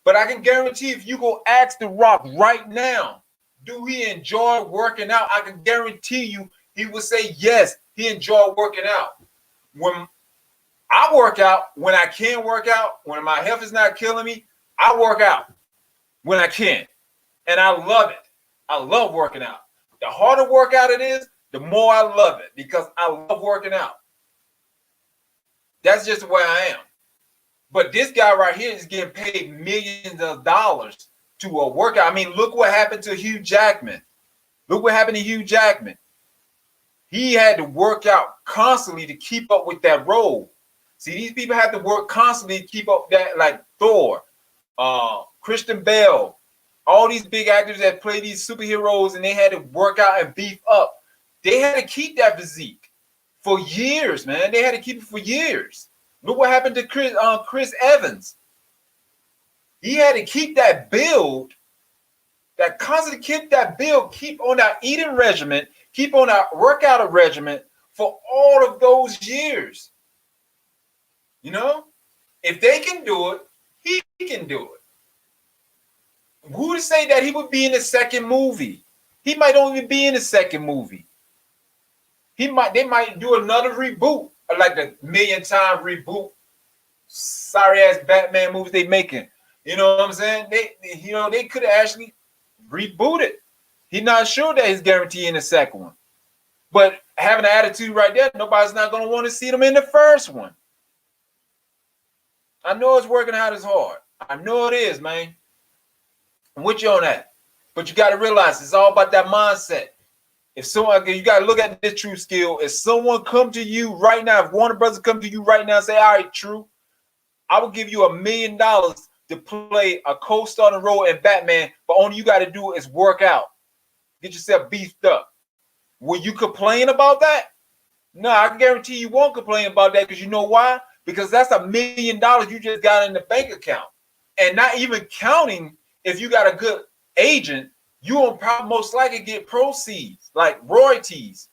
But I can guarantee if you go ask The Rock right now, do he enjoy working out? I can guarantee you he will say yes, he enjoyed working out. When I work out, when I can work out, when my health is not killing me, I work out when I can. And I love it. I love working out. The harder workout it is, the more I love it because I love working out. That's just the way I am. But this guy right here is getting paid millions of dollars to a workout. I mean, look what happened to Hugh Jackman. Look what happened to Hugh Jackman. He had to work out constantly to keep up with that role. See, these people have to work constantly to keep up that, like Thor, Christian Bale, all these big actors that play these superheroes, and they had to work out and beef up. They had to keep that physique for years, man. They had to keep it for years. Look what happened to Chris Evans. He had to keep that build, that constantly keep that build, keep on that eating regimen, keep on that workout regimen for all of those years. You know, if they can do it, he can do it. Who to say that he would be in the second movie? He might not even be in the second movie. They might do another reboot, like the million-time reboot, sorry-ass Batman movies they making. You know what I'm saying? They could have actually rebooted. He's not sure that he's guaranteeing the second one. But having an attitude right there, nobody's not going to want to see them in the first one. I know it's working out as hard. I know it is, man. I'm with you on that. But you got to realize it's all about that mindset. If someone, you got to look at this True skill. If someone come to you right now, if Warner Brothers come to you right now and say, all right, True, I will give you $1 million to play a co-starring role in Batman, but all you got to do is work out. Get yourself beefed up. Will you complain about that? No, I can guarantee you won't complain about that because you know why? Because that's $1 million you just got in the bank account. And not even counting if you got a good agent, you will probably most likely get proceeds, like royalties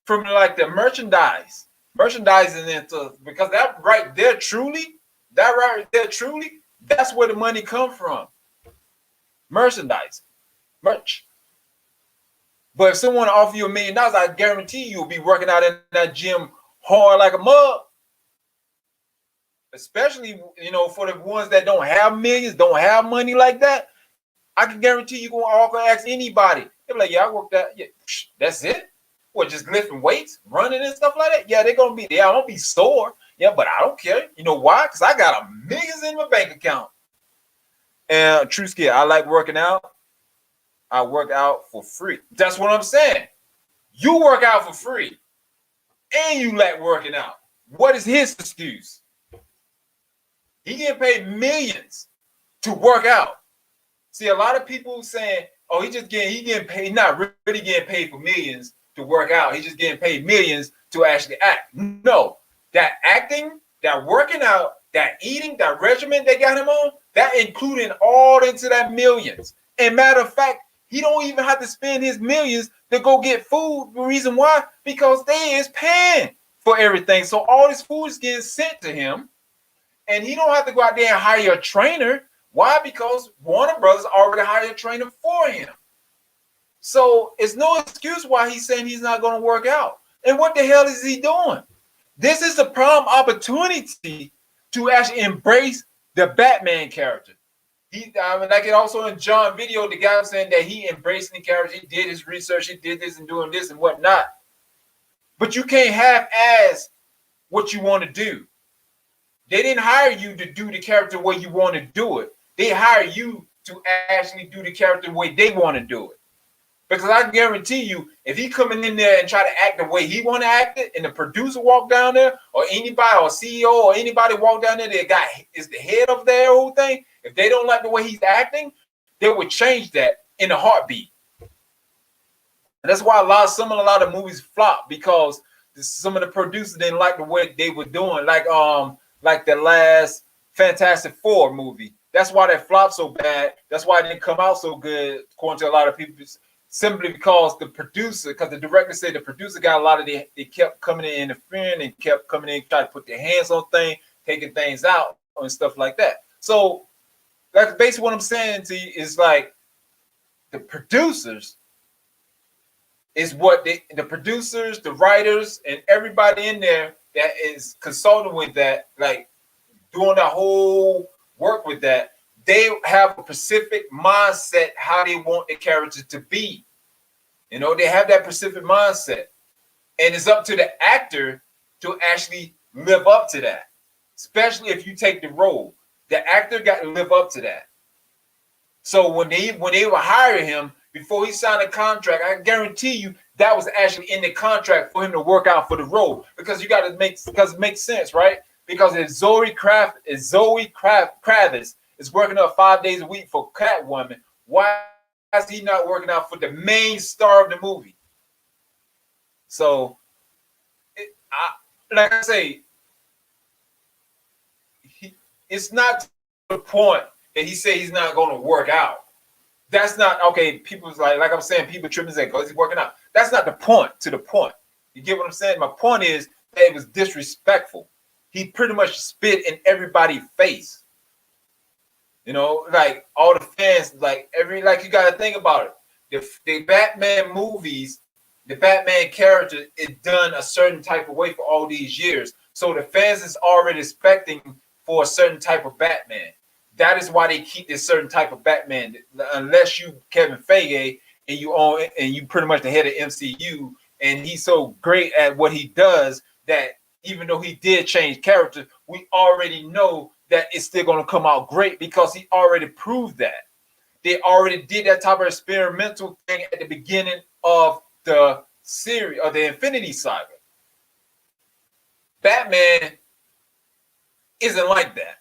from like the merchandising into, because that right there truly, that's where the money come from. Merchandise, merch. But if someone offer you $1 million, I guarantee you'll be working out in that gym hard like a mug. Especially, for the ones that don't have millions, don't have money like that. I can guarantee you gonna ask anybody. They'll be like, yeah, I worked that. Yeah, that's it. What, just lifting weights, running and stuff like that? Yeah, they're gonna be there. I won't be sore. Yeah, but I don't care. You know why? Because I got millions in my bank account. And true skill, I like working out. I work out for free. That's what I'm saying. You work out for free. And you like working out. What is his excuse? He getting paid millions to work out. See, a lot of people saying, "Oh, he getting paid." He's not really getting paid for millions to work out. He's just getting paid millions to actually act. No, that acting, that working out, that eating, that regimen they got him on, that including all into that millions. And matter of fact, he don't even have to spend his millions to go get food. The reason why? Because they is paying for everything. So all this food is getting sent to him. And he don't have to go out there and hire a trainer. Why? Because Warner Brothers already hired a trainer for him. So it's no excuse why he's saying he's not going to work out. And what the hell is he doing? This is a prime opportunity to actually embrace the Batman character. Like it also in John video, the guy was saying that he embraced the character. He did his research. He did this and doing this and whatnot. But you can't half-ass what you want to do. They didn't hire you to do the character the way you want to do it. They hire you to actually do the character the way they want to do it. Because I guarantee you, if he coming in there and try to act the way he want to act it, and the producer walk down there, or anybody, or CEO, or anybody walk down there that is the head of their whole thing, if they don't like the way he's acting, they would change that in a heartbeat. And that's why a lot of movies flop, because some of the producers didn't like the way they were doing, like the last Fantastic Four movie. That's why that flopped so bad. That's why it didn't come out so good, according to a lot of people, simply because the director said the producer got a lot of they kept coming in interfering and kept coming in trying to put their hands on things, taking things out and stuff like that. So that's basically what I'm saying to you is like the producers is what the producers, the writers, and everybody in there that is consulting with that, like doing the whole work with that, they have a specific mindset how they want the character to be. You know, they have that specific mindset. And it's up to the actor to actually live up to that. Especially if you take the role. The actor got to live up to that. So when they were hiring him, before he signed a contract, I guarantee you that was actually in the contract for him to work out for the role. Because you got to because it makes sense, right? Because if Zoe Kravitz is working up 5 days a week for Catwoman, why is he not working out for the main star of the movie? So, like I say, it's not to the point that he said he's not going to work out. That's not okay. People's like I'm saying, people tripping and say, "Oh, he's working out." That's not the point. To the point, you get what I'm saying? My point is that it was disrespectful. He pretty much spit in everybody's face. You know, like all the fans, like you got to think about it. The Batman movies, the Batman character is done a certain type of way for all these years. So the fans is already expecting for a certain type of Batman. That is why they keep this certain type of Batman. Unless you Kevin Feige and you own it and you pretty much the head of MCU, and he's so great at what he does that even though he did change character, we already know that it's still going to come out great because he already proved that. They already did that type of experimental thing at the beginning of the series or the Infinity Saga. Batman isn't like that.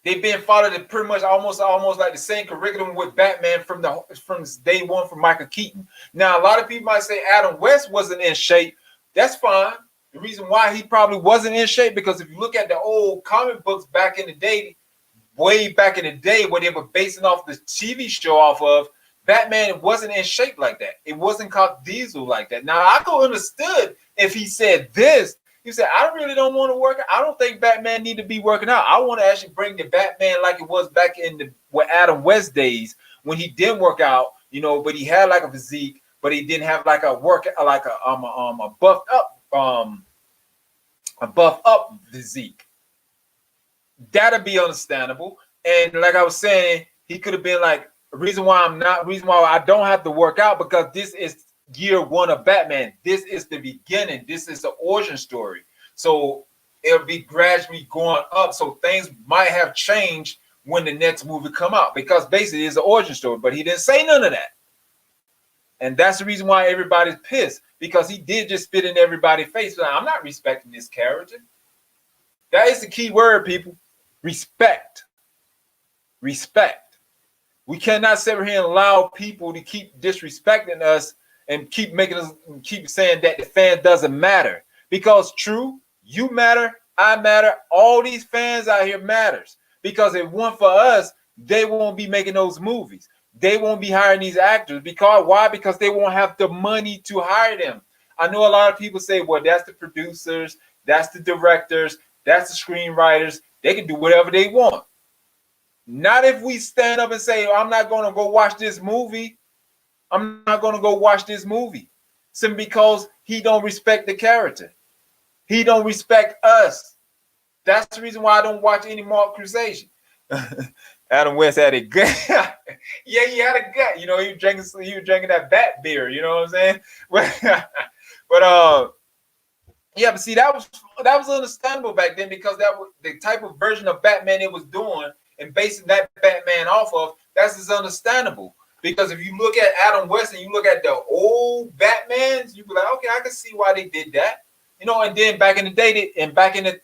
They've been following pretty much almost like the same curriculum with Batman from day one from Michael Keaton. Now, a lot of people might say Adam West wasn't in shape. That's fine. The reason why he probably wasn't in shape, because if you look at the old comic books back in the day, way back in the day where they were basing off the TV show off of, Batman wasn't in shape like that. It wasn't called Diesel like that. Now, I could understood if he said this. He said, I really don't want to work out. I don't think Batman need to be working out. I want to actually bring the Batman like it was back in the with Adam West days when he didn't work out, you know, but he had like a physique, but he didn't have like a buff up physique. That'd be understandable. And like I was saying, he could have been like, reason why I don't have to work out, because this is year one of Batman. This is the beginning. This is the origin story. So it'll be gradually going up. So things might have changed when the next movie come out, because basically it's an origin story, but he didn't say none of that. And that's the reason why everybody's pissed, because he did just spit in everybody's face. Like, I'm not respecting this character. That is the key word, people. Respect. Respect. We cannot sit here and allow people to keep disrespecting us and keep saying that the fan doesn't matter. Because true, you matter, I matter, all these fans out here matters. Because if it weren't for us, they won't be making those movies. They won't be hiring these actors. Because why? Because they won't have the money to hire them. I know a lot of people say, well, that's the producers, that's the directors, that's the screenwriters. They can do whatever they want. Not if we stand up and say, I'm not going to go watch this movie. I'm not going to go watch this movie simply because he don't respect the character. He don't respect us. That's the reason why I don't watch any Mark Crusade. Adam West had a gut. Yeah, he had a gut. You know, he was drinking that bat beer. You know what I'm saying? but yeah, but see, that was understandable back then, because that was the type of version of Batman it was doing, and basing that Batman off of. That's understandable. Because if you look at Adam West and you look at the old Batmans, you be like, okay, I can see why they did that. You know, and then back in the day, and back in the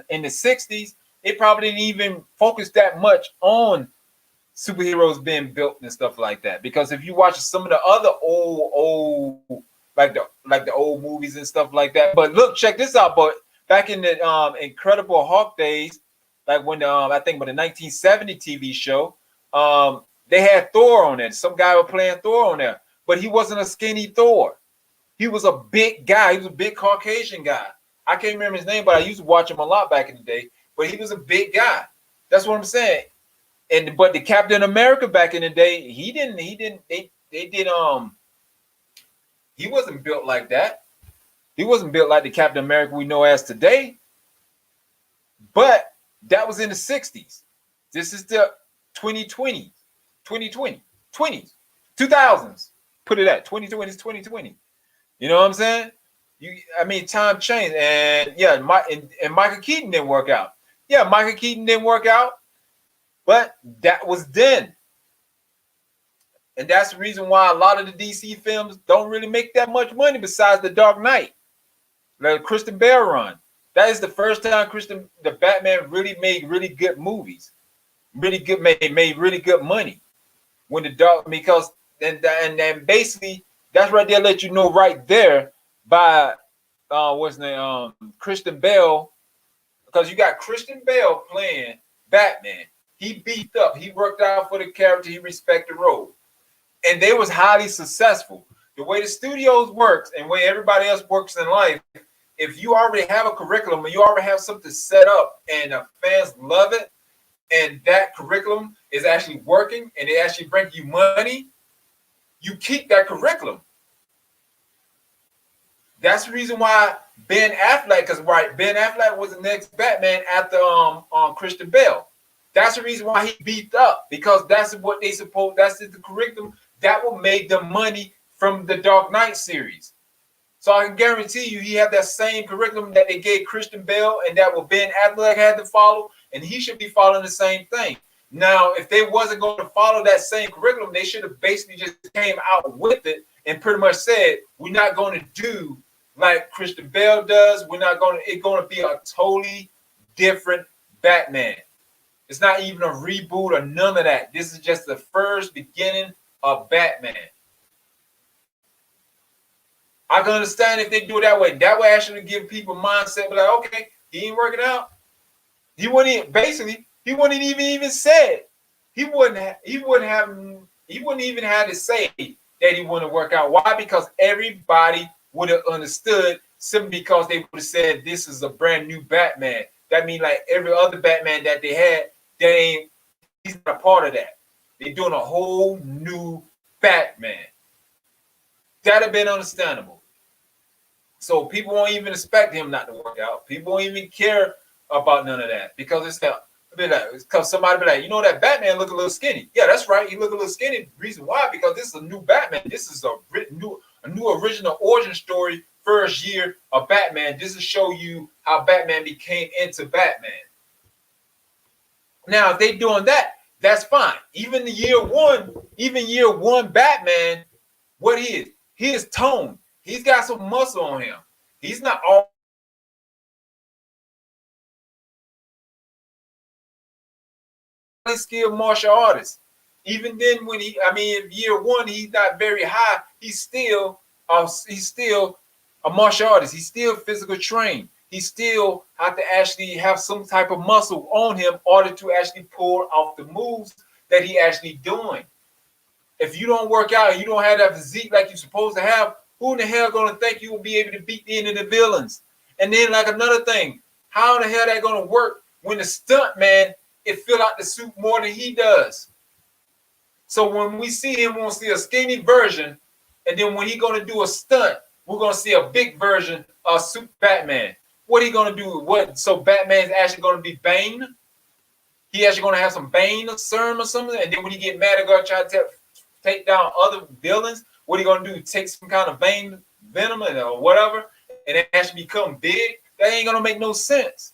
in the 60s, they probably didn't even focus that much on superheroes being built and stuff like that. Because if you watch some of the other old like the old movies and stuff like that. But look, check this out. But back in the Incredible Hulk days, like when I think with the 1970 TV show, they had Thor on it. Some guy was playing Thor on there, but he wasn't a skinny Thor. He was a big guy. He was a big Caucasian guy. I can't remember his name, but I used to watch him a lot back in the day. But he was a big guy. That's what I'm saying. But the Captain America back in the day, he wasn't built like that. He wasn't built like the Captain America we know as today. But that was in the 60s. This is the 2020s, 2000s. Put it at 2020 is 2020. You know what I'm saying? Time changed. And yeah, Michael Keaton didn't work out. Yeah, Michael Keaton didn't work out. But that was then. And that's the reason why a lot of the DC films don't really make that much money besides The Dark Knight. Like Christian Bale run. That is the first time the Batman really made really good movies. Made really good money. Because then basically that's right there let you know right there by Christian Bale, because you got Christian Bale playing Batman. He beefed up. He worked out for the character. He respected the role. And they was highly successful. The way the studios works and the way everybody else works in life, if you already have a curriculum and you already have something set up and the fans love it, and that curriculum is actually working and they actually bring you money, you keep that curriculum. That's the reason why Ben Affleck was the next Batman after Christian Bale. That's the reason why he beefed up, because that's what they suppose. That's the curriculum that will make the money from the Dark Knight series. So I can guarantee you, he had that same curriculum that they gave Christian Bale and that what Ben Affleck had to follow, and he should be following the same thing. Now, if they wasn't going to follow that same curriculum, they should have basically just came out with it and pretty much said, we're not going to do like Christian Bale does. It's going to be a totally different Batman. It's not even a reboot or none of that. This is just the first beginning of Batman. I can understand if they do it that way. That way actually give people mindset, but like, okay, he ain't working out. He wouldn't even say it. He wouldn't even have to say that he wouldn't work out. Why? Because everybody would have understood, simply because they would have said this is a brand new Batman. That means like every other Batman that they had, he's not a part of that. They're doing a whole new Batman. That'd have been understandable. So people won't even expect him not to work out. People won't even care about none of that, because because somebody be like, you know, that Batman look a little skinny. Yeah, that's right. He look a little skinny. Reason why? Because this is a new Batman. This is a new original origin story. First year of Batman. This is show you how Batman became into Batman. Now, if they doing that, that's fine. Even year one Batman, what he is toned. He's got some muscle on him. He's not all skilled martial artist. Even then, in year one, he's not very high. He's still a martial artist. He's still physical trained. He still have to actually have some type of muscle on him in order to actually pull off the moves that he actually doing. If you don't work out and you don't have that physique like you're supposed to have, who in the hell gonna think you will be able to beat any of the villains? And then like another thing, how in the hell that gonna work when the stunt man it fill out the suit more than he does? So when we see him, we'll see a skinny version, and then when he gonna do a stunt, we're gonna see a big version of Super Batman. What he gonna do? So Batman's actually gonna be Bane? He actually gonna have some Bane serum or something, and then when he get mad and gonna try to take down other villains, what he gonna do? Take some kind of Bane venom or whatever, and it actually become big? That ain't gonna make no sense.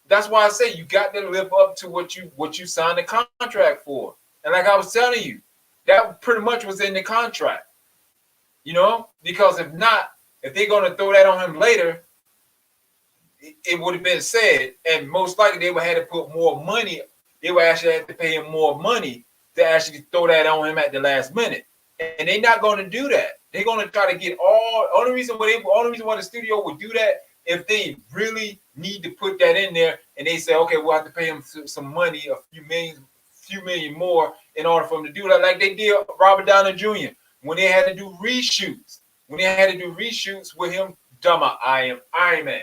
That's why I say you got to live up to what you signed the contract for. And like I was telling you, that pretty much was in the contract. You know, because if not, if they're gonna throw that on him later, it would have been said, and most likely they would have to put more money they would actually have to pay him more money to actually throw that on him at the last minute. And they're not going to do that. They're going to try to get only reason why the studio would do that if they really need to put that in there and they say, okay, we'll have to pay him some money, a few million more in order for him to do that, like they did Robert Downey Jr. when they had to do reshoots. When they had to do reshoots with him, I am Iron Man.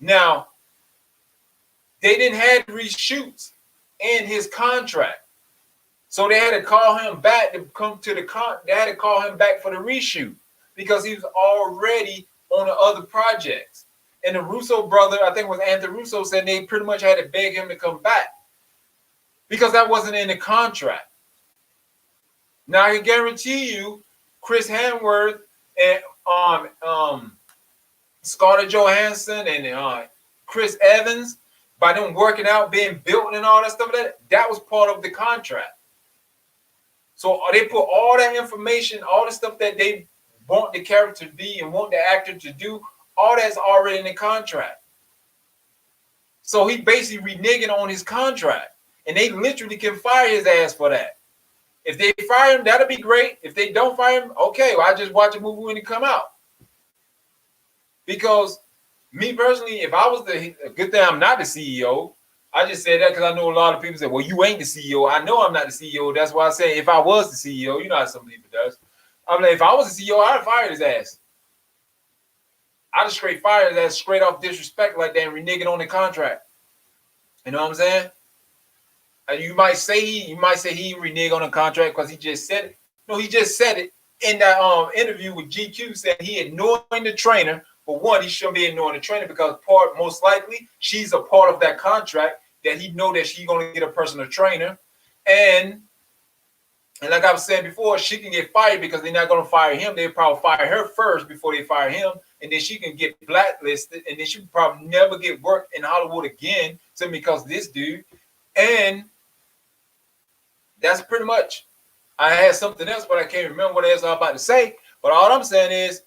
Now, they didn't have reshoots in his contract. So they had to call him back to come to they had to call him back for the reshoot because he was already on the other projects. And the Russo brother, I think it was Anthony Russo, said they pretty much had to beg him to come back because that wasn't in the contract. Now I can guarantee you, Chris Hemsworth and Scarlett Johansson and Chris Evans, by them working out, being built and all that stuff, that was part of the contract. So they put all that information, all the stuff that they want the character to be and want the actor to do, all that's already in the contract. So he basically reneging on his contract. And they literally can fire his ass for that. If they fire him, that'll be great. If they don't fire him, okay, well, I just watch a movie when it come out. Because me personally, if I was a good thing I'm not the CEO, I just said that because I know a lot of people say, well, you ain't the CEO. I know I'm not the CEO. That's why I say if I was the CEO, you know how some people does. I'm like, if I was the CEO, I'd have fired his ass. I'd have straight fired his ass straight off disrespect like that and reneging on the contract. You know what I'm saying? And you might say he reneged on the contract because he just said it. No, he just said it in that interview with GQ, said he ignoring the trainer. For one, he shouldn't be ignoring the trainer because most likely she's a part of that contract that he know that she's going to get a personal trainer. And like I was saying before, she can get fired because they're not going to fire him. They'll probably fire her first before they fire him. And then she can get blacklisted. And then she will probably never get work in Hollywood again simply because of this dude. And that's pretty much. I had something else, but I can't remember what else I was about to say. But all I'm saying is,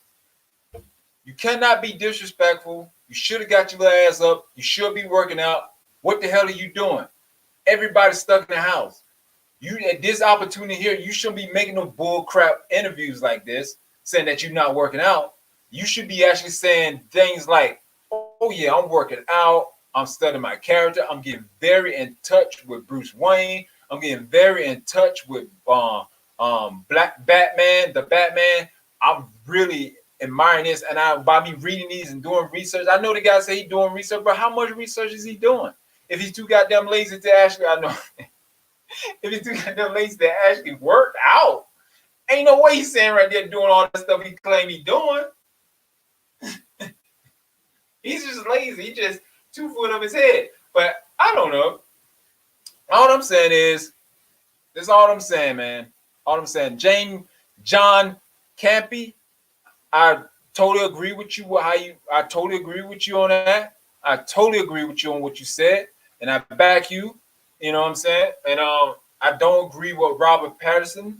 you cannot be disrespectful. You should have got your little ass up. You should be working out. What the hell are you doing? Everybody's stuck in the house. You at this opportunity here, you shouldn't be making no bull crap interviews like this, saying that you're not working out. You should be actually saying things like, oh yeah, I'm working out. I'm studying my character. I'm getting very in touch with Bruce Wayne. I'm getting very in touch with Black Batman, the Batman. I'm really admiring this, and by me reading these and doing research, I know the guy say he's doing research, but how much research is he doing? If he's too goddamn lazy to actually, I know, if he's too goddamn lazy to actually work out, ain't no way he's saying right there doing all that stuff he claim he's doing. He's just lazy. He just 2 foot of his head. But I don't know. All I'm saying is, that's all I'm saying, man. All I'm saying, John Campy, I totally agree with you. I totally agree with you on that. I totally agree with you on what you said, and I back you. You know what I'm saying? And I don't agree with what Robert Pattinson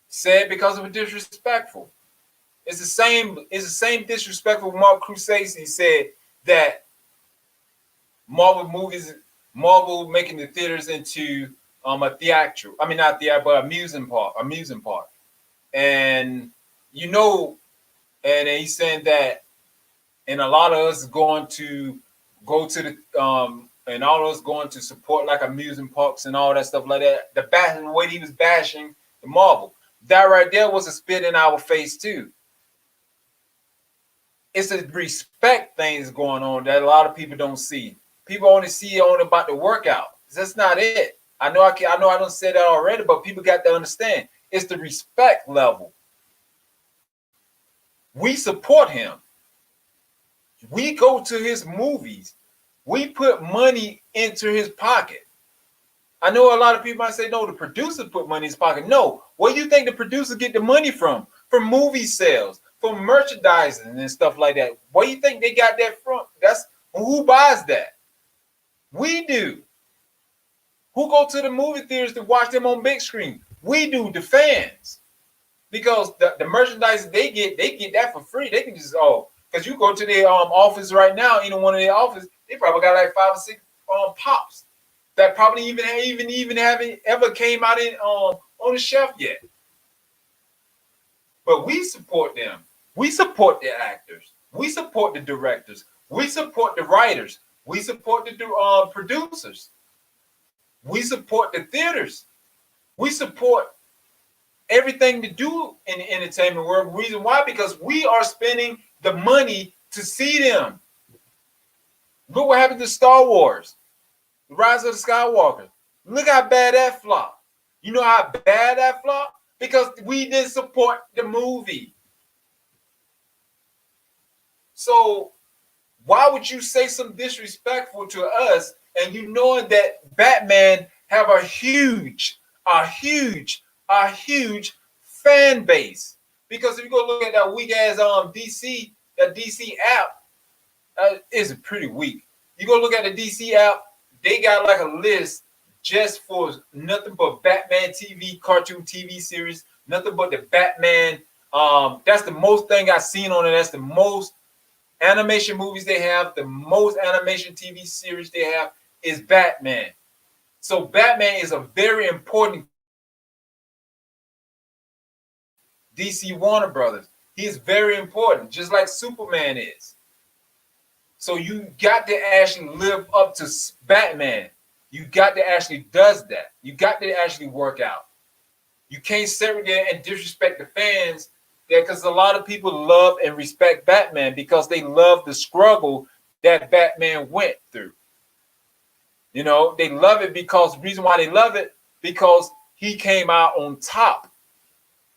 said because it was disrespectful. It's the same disrespectful. Mark Crusade said that Marvel making the theaters into a theatrical. I mean, not theater, but amusement park. And you know, and he's saying that, and a lot of us going to go to the and all of us going to support like amusement parks and all that stuff like that. The way he was bashing the Marvel, that right there was a spit in our face too. It's a respect things going on that a lot of people don't see. People only see about the workout. That's not it. I know I don't say that already, but people got to understand. It's the respect level. We support him. We go to his movies. We put money into his pocket. I know a lot of people might say, no, the producer put money in his pocket. No. Where do you think the producer get the money from? From movie sales, from merchandising and stuff like that. Where do you think they got that from? That's who buys that? We do. Who go to the movie theaters to watch them on big screen? We do, the fans. Because the merchandise they get that for free. They can just, because you go to their office right now, one of their offices, they probably got like 5 or 6 pops that probably even haven't ever came out on the shelf yet. But we support them. We support the actors. We support the directors. We support the writers. We support the producers. We support the theaters. We support everything to do in the entertainment world. Reason why? Because we are spending the money to see them. Look what happened to Star Wars, The Rise of the Skywalker. Look how bad that flopped. You know how bad that flopped? Because we didn't support the movie. So why would you say something disrespectful to us, and you knowing that Batman have a huge fan base? Because if you go look at that weak ass DC app, is pretty weak. You go look at the DC app, they got like a list just for nothing but Batman cartoon TV series, nothing but the Batman. That's the most thing I've seen on it. That's the most animation movies they have, the most animation TV series they have is Batman. So Batman is a very important DC Warner Brothers. He is very important, just like Superman is. So you got to actually live up to Batman. You got to actually does that. You got to actually work out. You can't sit there and disrespect the fans there, because a lot of people love and respect Batman because they love the struggle that Batman went through. You know, they love it because the reason why they love it, because he came out on top.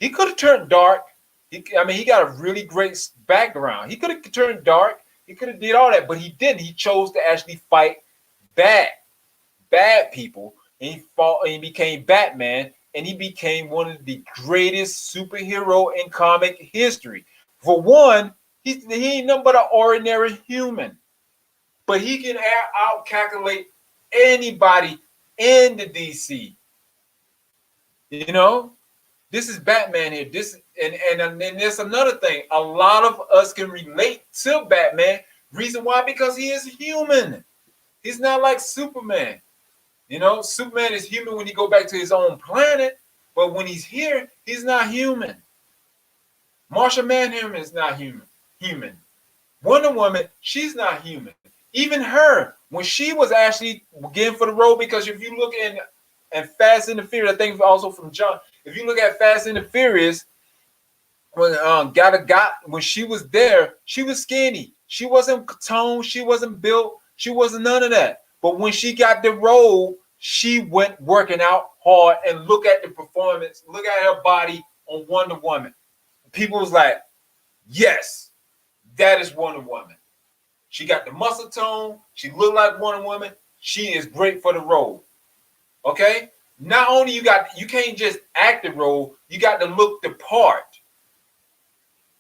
He could have turned dark. He got a really great background. He could have turned dark. He could have did all that, but he didn't. He chose to actually fight bad people, and he fought and he became Batman, and he became one of the greatest superhero in comic history. For one, he ain't nothing but an ordinary human, but he can out-calculate anybody in the DC. You know, this is Batman here. And there's another thing. A lot of us can relate to Batman. Reason why? Because he is human. He's not like Superman. You know, Superman is human when he go back to his own planet, but when he's here, he's not human. Martian Manhunter is not human. Wonder Woman, she's not human. Even her, when she was actually getting for the role, because if you look in Fast and the Furious, I think also from John, if you look at Fast and the Furious, when when she was there, she was skinny. She wasn't toned, she wasn't built, she wasn't none of that. But when she got the role, she went working out hard, and look at the performance, look at her body on Wonder Woman. People was like, yes, that is Wonder Woman. She got the muscle tone. She looked like Wonder Woman. She is great for the role. Okay? Not only you can't just act the role, you got to look the part.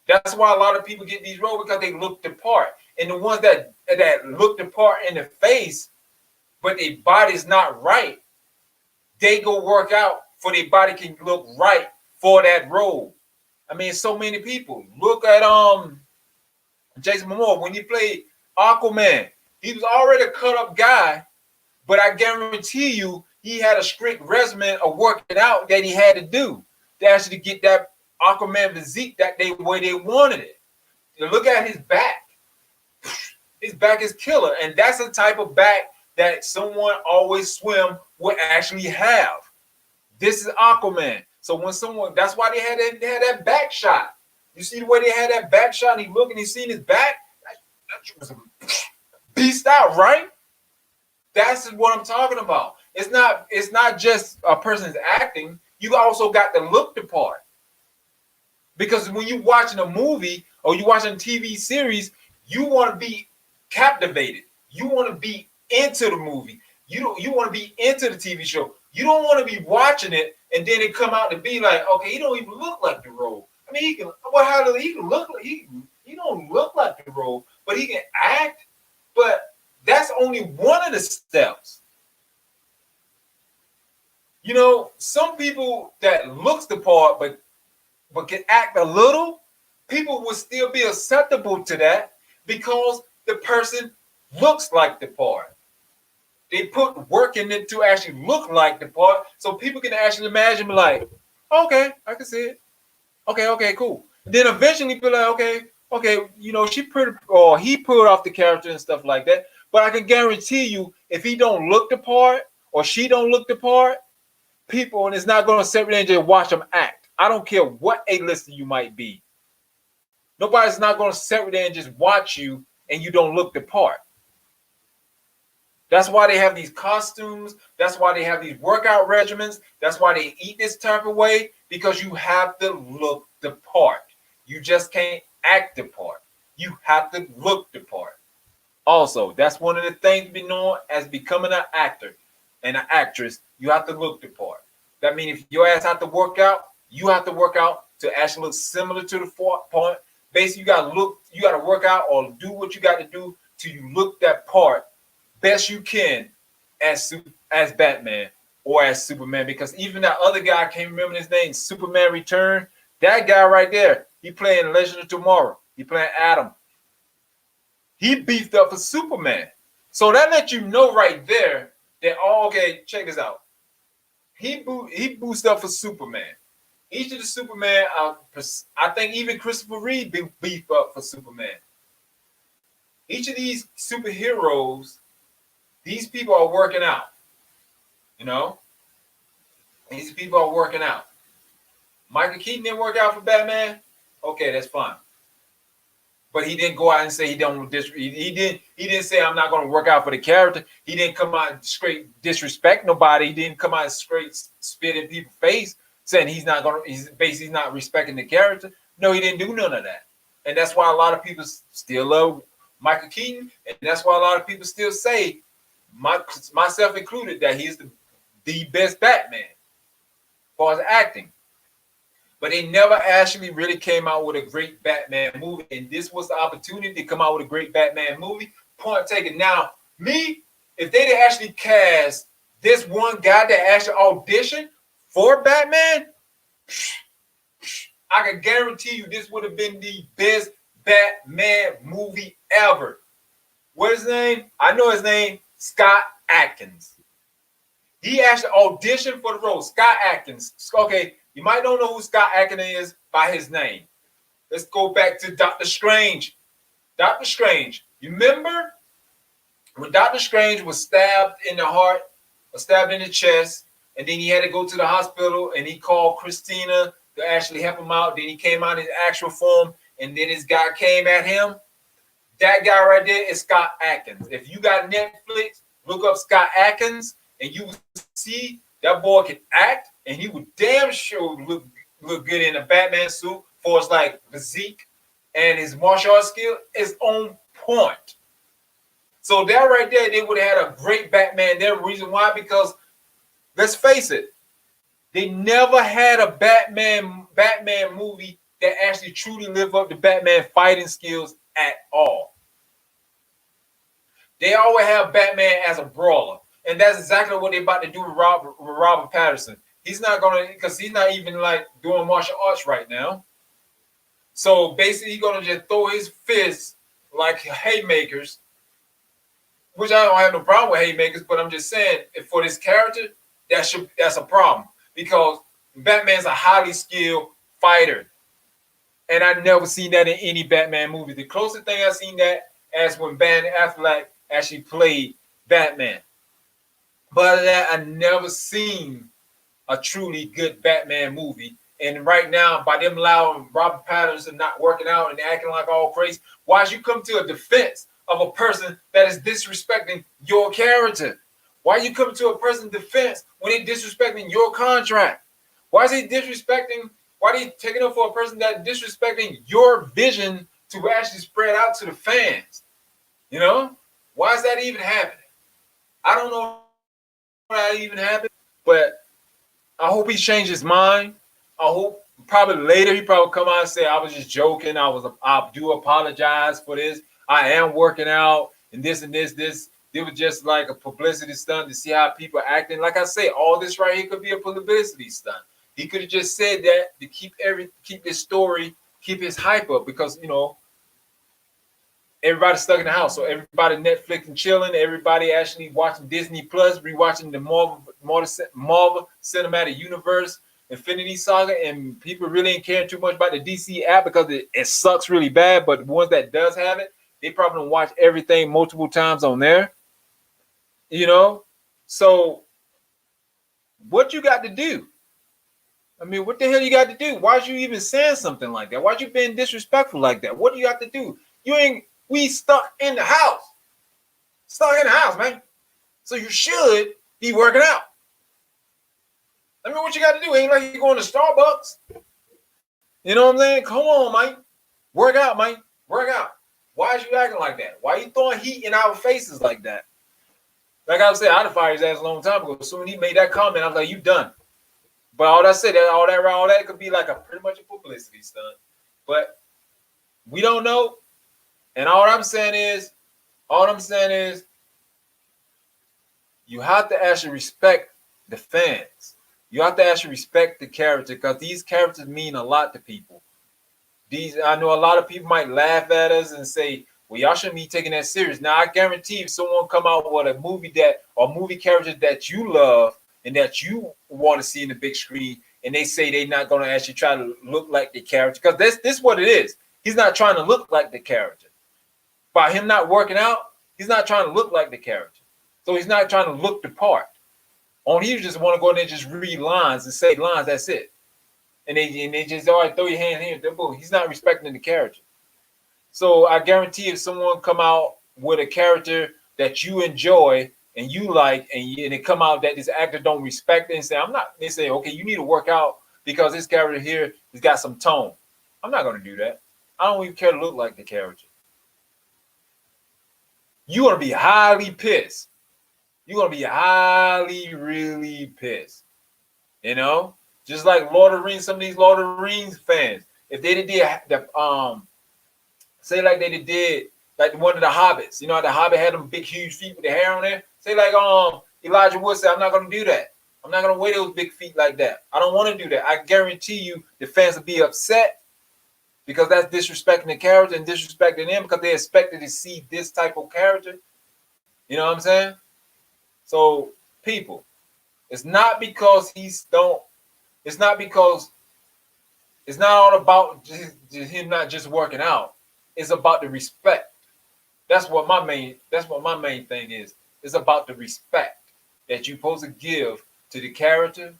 That's why a lot of people get these roles, because they look the part. And the ones that look the part in the face, but their body's not right, they go work out for their body can look right for that role. I mean, so many people. Look at Jason Momoa when he played Aquaman. He was already a cut up guy, but I guarantee you he had a strict regimen of working out that he had to do to actually get that Aquaman physique way they wanted it. You look at his back. His back is killer, and that's the type of back that someone always swim will actually have. This is Aquaman. So when that's why they had that back shot. You see the way they had that back shot, and he looked and he seen his back. That was a beast out, right? That's what I'm talking about. It's not just a person's acting. You also got to look the part. Because when you're watching a movie or you're watching a TV series, you want to be captivated. You want to be into the movie. You want to be into the TV show. You don't want to be watching it and then it come out to be like, okay, he don't even look like the role. I mean, he can look like he don't look like the role, but he can act. But that's only one of the steps. You know, some people that looks the part but can act a little, people will still be acceptable to that because the person looks like the part. They put work in it to actually look like the part, so people can actually imagine, like, okay, I can see it. Okay, cool. Then eventually be like, okay, she put or he put off the character and stuff like that. But I can guarantee you, if he don't look the part or she don't look the part, people and it's not going to sit there and just watch them act. I don't care what A-lister you might be. Nobody's not going to sit there and just watch you and you don't look the part. That's why they have these costumes. That's why they have these workout regimens. That's why they eat this type of way, because you have to look the part. You just can't act the part. You have to look the part. Also, that's one of the things to be known as becoming an actor and an actress. You have to look the part. That means if your ass have to work out, you have to work out to actually look similar to the part. Basically, you got to work out or do what you got to do till you look that part best you can as Batman or as Superman. Because even that other guy, I can't remember his name, Superman Return, that guy right there, he playing Legend of Tomorrow. He playing Adam. He beefed up for Superman. So that lets you know right there that, okay, check this out. He boosted up for Superman. Each of the Superman, I think even Christopher Reeve beefed up for Superman. Each of these superheroes, these people are working out. These people are working out. Michael Keaton didn't work out for Batman. Okay, that's fine. But he didn't go out and say he don't. He didn't say I'm not going to work out for the character. He didn't come out and straight disrespect nobody. He didn't come out and straight spit in people's face saying he's basically not respecting the character. No, he didn't do none of that. And that's why a lot of people still love Michael Keaton, and that's why a lot of people still say, myself included, that he's the best Batman as far as acting. But they never actually really came out with a great Batman movie. And this was the opportunity to come out with a great Batman movie. Point taken. Now, if they'd actually cast this one guy that actually auditioned for Batman, I can guarantee you this would have been the best Batman movie ever. What's his name? I know his name, Scott Adkins. He actually auditioned for the role. Scott Adkins. Okay. You might don't know who Scott Adkins is by his name. Let's go back to Doctor Strange. Doctor Strange. You remember when Doctor Strange was stabbed in the heart or stabbed in the chest, and then he had to go to the hospital, and he called Christina to actually help him out. Then he came out in his actual form, and then this guy came at him. That guy right there is Scott Adkins. If you got Netflix, look up Scott Adkins, and you will see that boy can act. And he would damn sure look good in a Batman suit for his like physique, and his martial arts skill is on point. So that right there, they would have had a great Batman there. Reason why? Because let's face it, they never had a Batman movie that actually truly lived up to Batman fighting skills at all. They always have Batman as a brawler, and that's exactly what they're about to do with Robert Pattinson. He's not gonna, because he's not even like doing martial arts right now. So basically, he's gonna just throw his fists like haymakers, which I don't have no problem with haymakers. But I'm just saying, for this character, that's a problem, because Batman's a highly skilled fighter, and I've never seen that in any Batman movie. The closest thing I've seen that as when Ben Affleck actually played Batman, but other than that, I've never seen a truly good Batman movie. And right now, by them allowing Robert Pattinson not working out and acting like all crazy, why should you come to a defense of a person that is disrespecting your character? Why are you coming to a person's defense when they're disrespecting your contract? Why is he disrespecting? Why are you taking up for a person that's disrespecting your vision to actually spread out to the fans? Why is that even happening? I don't know why that even happened, but I hope he changed his mind. I hope probably later he probably come out and say, I was just joking. I do apologize for this. I am working out and this and this. It was just like a publicity stunt to see how people are acting. Like I say, all this right here could be a publicity stunt. He could have just said that to keep this story, keep his hype up, because everybody's stuck in the house. So everybody Netflix and chilling. Everybody actually watching Disney Plus, rewatching the Marvel Cinematic Universe, Infinity Saga, and people really ain't caring too much about the DC app because it sucks really bad. But the ones that does have it, they probably don't watch everything multiple times on there. You know, so what you got to do? I mean, what the hell you got to do? Why'd you even saying something like that? Why'd you being disrespectful like that? What do you have to do? We stuck in the house. Stuck in the house, man. So you should be working out. I mean, what you got to do? Ain't like you going to Starbucks. You know what I'm saying? Come on, man. Work out, man. Work out. Why is you acting like that? Why are you throwing heat in our faces like that? Like I said, I'd have fired his ass a long time ago. So when he made that comment, I was like, you done. But all that could be like pretty much a publicity stunt. But we don't know. And all I'm saying is, you have to actually respect the fans. You have to actually respect the character because these characters mean a lot to people. I know a lot of people might laugh at us and say, well, y'all shouldn't be taking that serious. Now, I guarantee if someone come out with a movie movie character that you love and that you want to see in the big screen, and they say they're not going to actually try to look like the character, because this is what it is. He's not trying to look like the character. By him not working out, he's not trying to look like the character. So he's not trying to look the part. Only he just want to go in there and just read lines and say lines, that's it. And they just, all right, throw your hand here. Boom. He's not respecting the character. So I guarantee if someone come out with a character that you enjoy and you like, and it come out that this actor don't respect it and say, they say, okay, you need to work out because this character here has got some tone. I'm not going to do that. I don't even care to look like the character. You're going to be highly pissed. You're going to be highly, really pissed. You know? Just like Lord of the Rings, some of these Lord of the Rings fans, if they did the say like they did like one of the Hobbits, you know, the Hobbit had them big, huge feet with the hair on there. Say like Elijah Wood said, I'm not going to do that. I'm not going to wear those big feet like that. I don't want to do that. I guarantee you the fans will be upset because that's disrespecting the character and disrespecting them because they expected to see this type of character. You know what I'm saying? So people, it's not all about just him not just working out. It's about the respect. That's what my main thing is. It's about the respect that you're supposed to give to the character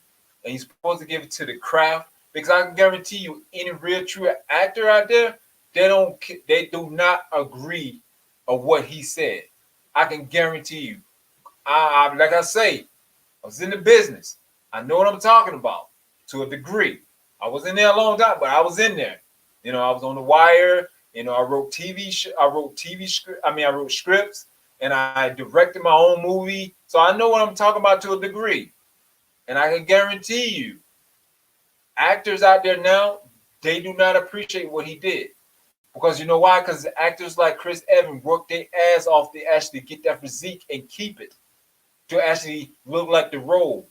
and you're supposed to give it to the craft. Because I can guarantee you, any real true actor out there, they do not agree of what he said. I can guarantee you. Like I say, I was in the business. I know what I'm talking about to a degree. I was in there a long time, but I was in there. You know, I was on the wire. You know, I wrote scripts, and I directed my own movie. So I know what I'm talking about to a degree. And I can guarantee you, actors out there now, they do not appreciate what he did. Because you know why? Because actors like Chris Evans work their ass off to actually get that physique and keep it, to actually look like the role.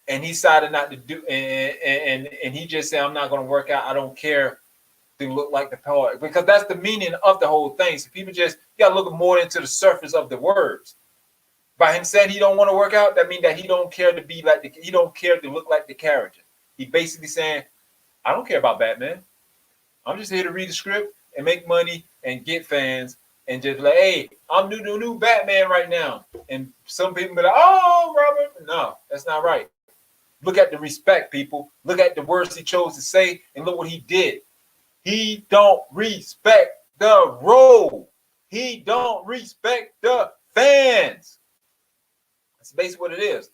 And he decided not to do, and he just said, I'm not going to work out. I don't care to look like the part. Because that's the meaning of the whole thing. So people you got to look more into the surface of the words. By him saying he don't want to work out, that means that he don't care to be like he don't care to look like the character. He basically saying, I don't care about Batman. I'm just here to read the script and make money and get fans and just like, hey, I'm new Batman right now. And some people be like, oh, Robert. No, that's not right. Look at the respect, people. Look at the words he chose to say and look what he did. He don't respect the role. He don't respect the fans. That's basically what it is.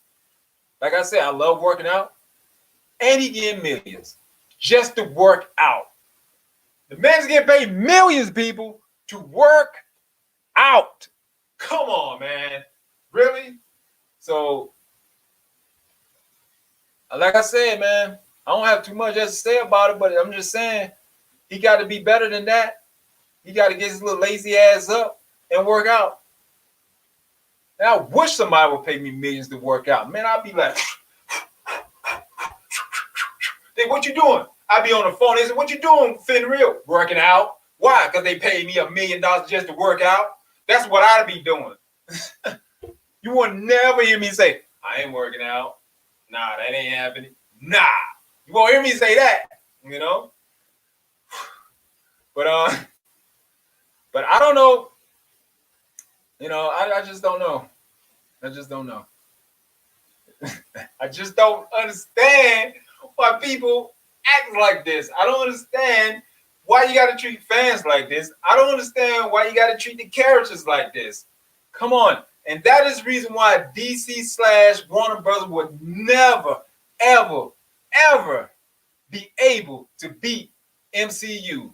Like I said, I love working out. And he getting millions just to work out. The man's getting paid millions, people, to work out. Come on, man. Really? So, like I said, man, I don't have too much else to say about it, but I'm just saying he got to be better than that. He got to get his little lazy ass up and work out. And I wish somebody would pay me millions to work out. Man, I'd be like, hey, what you doing? I'd be on the phone. They said, what you doing, Fenrir? Working out. Why? Because they paid me $1 million just to work out. That's what I'd be doing. You will never hear me say, I ain't working out. Nah, that ain't happening. Nah. You won't hear me say that, you know? But I don't know. You know, I just don't know. I just don't know. I just don't understand why people act like this. I don't understand why you got to treat fans like this. I don't understand why you got to treat the characters like this. Come on. And that is the reason why DC / Warner Brothers would never, ever, ever be able to beat MCU.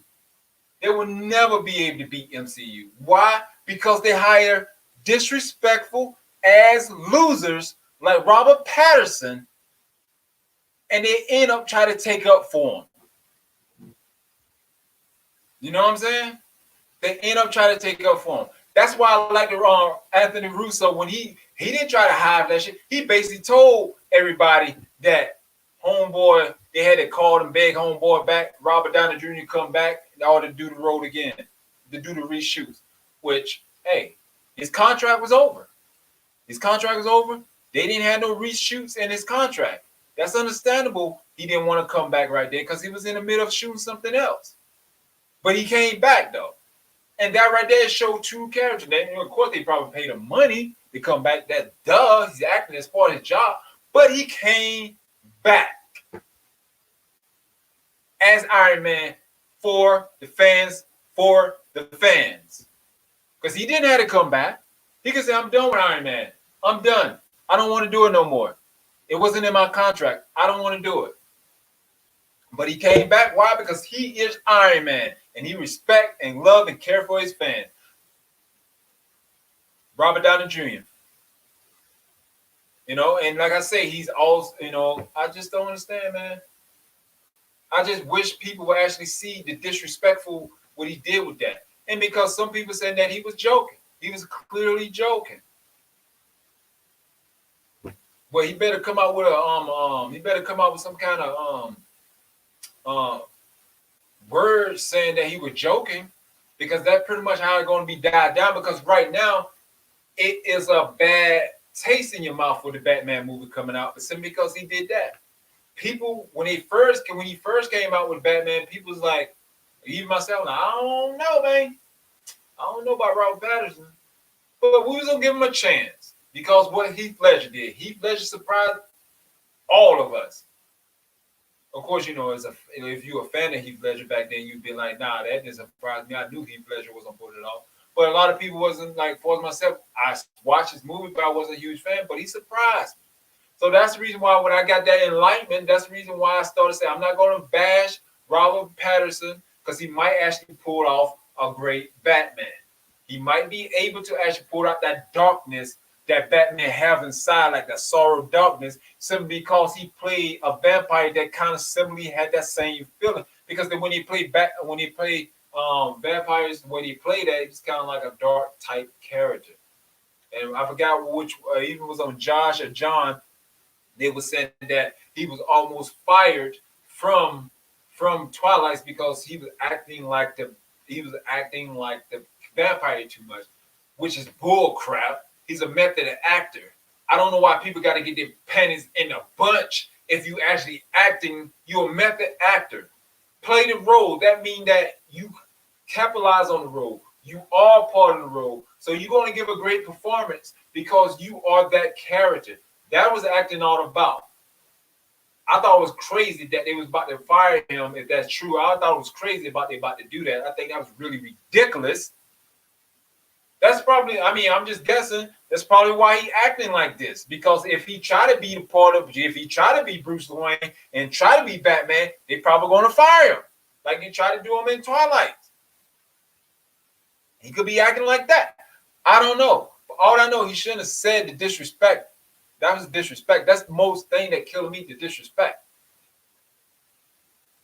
They will never be able to beat MCU. Why? Because they hire disrespectful ass losers like Robert Pattinson, and they end up trying to take up for him. You know what I'm saying? They end up trying to take up for him. That's why I like the Anthony Russo when he didn't try to hide that shit. He basically told everybody that homeboy, they had to call and beg homeboy back, Robert Downey Jr. come back in order to do the role again, to do the reshoots. Which, hey, his contract was over. His contract was over. They didn't have no reshoots in his contract. That's understandable. He didn't want to come back right there because he was in the middle of shooting something else. But he came back though. And that right there showed true character. Then, of course, they probably paid him money to come back. That he's acting as part of his job. But he came back as Iron Man for the fans, Because he didn't have to come back. He could say, I'm done with Iron Man. I'm done. I don't want to do it no more. It wasn't in my contract. I don't want to do it. But he came back. Why? Because he is Iron Man. And he respect and love and care for his fans. Robert Downey Jr. You know, and like I say, he's also, you know, I just don't understand, man. I just wish people would actually see the disrespectful what he did with that. And because some people said that he was joking. He was clearly joking. But he better come out with he better come out with some kind of word saying that he was joking, because that's pretty much how it's going to be died down. Because right now, it is a bad taste in your mouth for the Batman movie coming out, but simply because he did that. People, when he first came out with Batman, people was like, even myself, I don't know, man. I don't know about Robert Pattinson, but we was gonna give him a chance because what Heath Ledger did. Heath Ledger surprised all of us. Of course, you know, if you were a fan of Heath Ledger back then, you'd be like, nah, that didn't surprise me. I knew Heath Ledger was gonna put it off. But a lot of people wasn't like, for myself, I watched his movie, but I wasn't a huge fan, but he surprised me. So that's the reason why when I got that enlightenment, that's the reason why I started saying I'm not going to bash Robert Pattinson because he might actually pull off a great Batman. He might be able to actually pull out that darkness that Batman have inside, like that sorrow darkness, simply because he played a vampire that kind of similarly had that same feeling. Because when he played vampires, when he played that, it's kind of like a dark type character. And I forgot which, even was on Josh or John. They were saying that he was almost fired from Twilight because he was acting like the vampire too much, which is bull crap. He's a method actor. I don't know why people got to get their panties in a bunch. If you actually acting, you're a method actor. Play the role. That means that you capitalize on the role. You are part of the role. So you're going to give a great performance because you are that character. That was acting all about. I thought it was crazy that they was about to fire him. If that's true, I thought it was crazy about to do that. I think that was really ridiculous. That's probably, I'm just guessing. That's probably why he acting like this. Because if he tried to be if he tried to be Bruce Wayne and try to be Batman, they probably going to fire him, like they tried to do him in Twilight. He could be acting like that. I don't know. But all I know, he shouldn't have said the disrespect. That was disrespect. That's the most thing that killed me, the disrespect.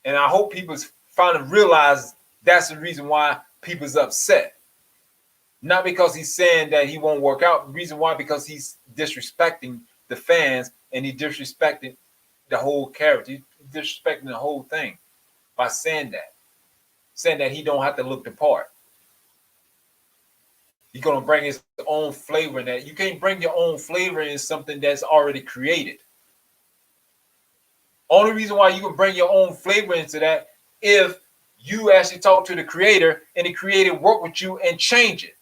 And I hope people finally realize that's the reason why people's upset. Not because he's saying that he won't work out. The reason why, because he's disrespecting the fans and he's disrespecting the whole character. He's disrespecting the whole thing by saying that. saying that he don't have to look the part. He's gonna bring his own flavor in that. You can't bring your own flavor in something that's already created. Only reason why you can bring your own flavor into that if you actually talk to the creator and the creator work with you and change it.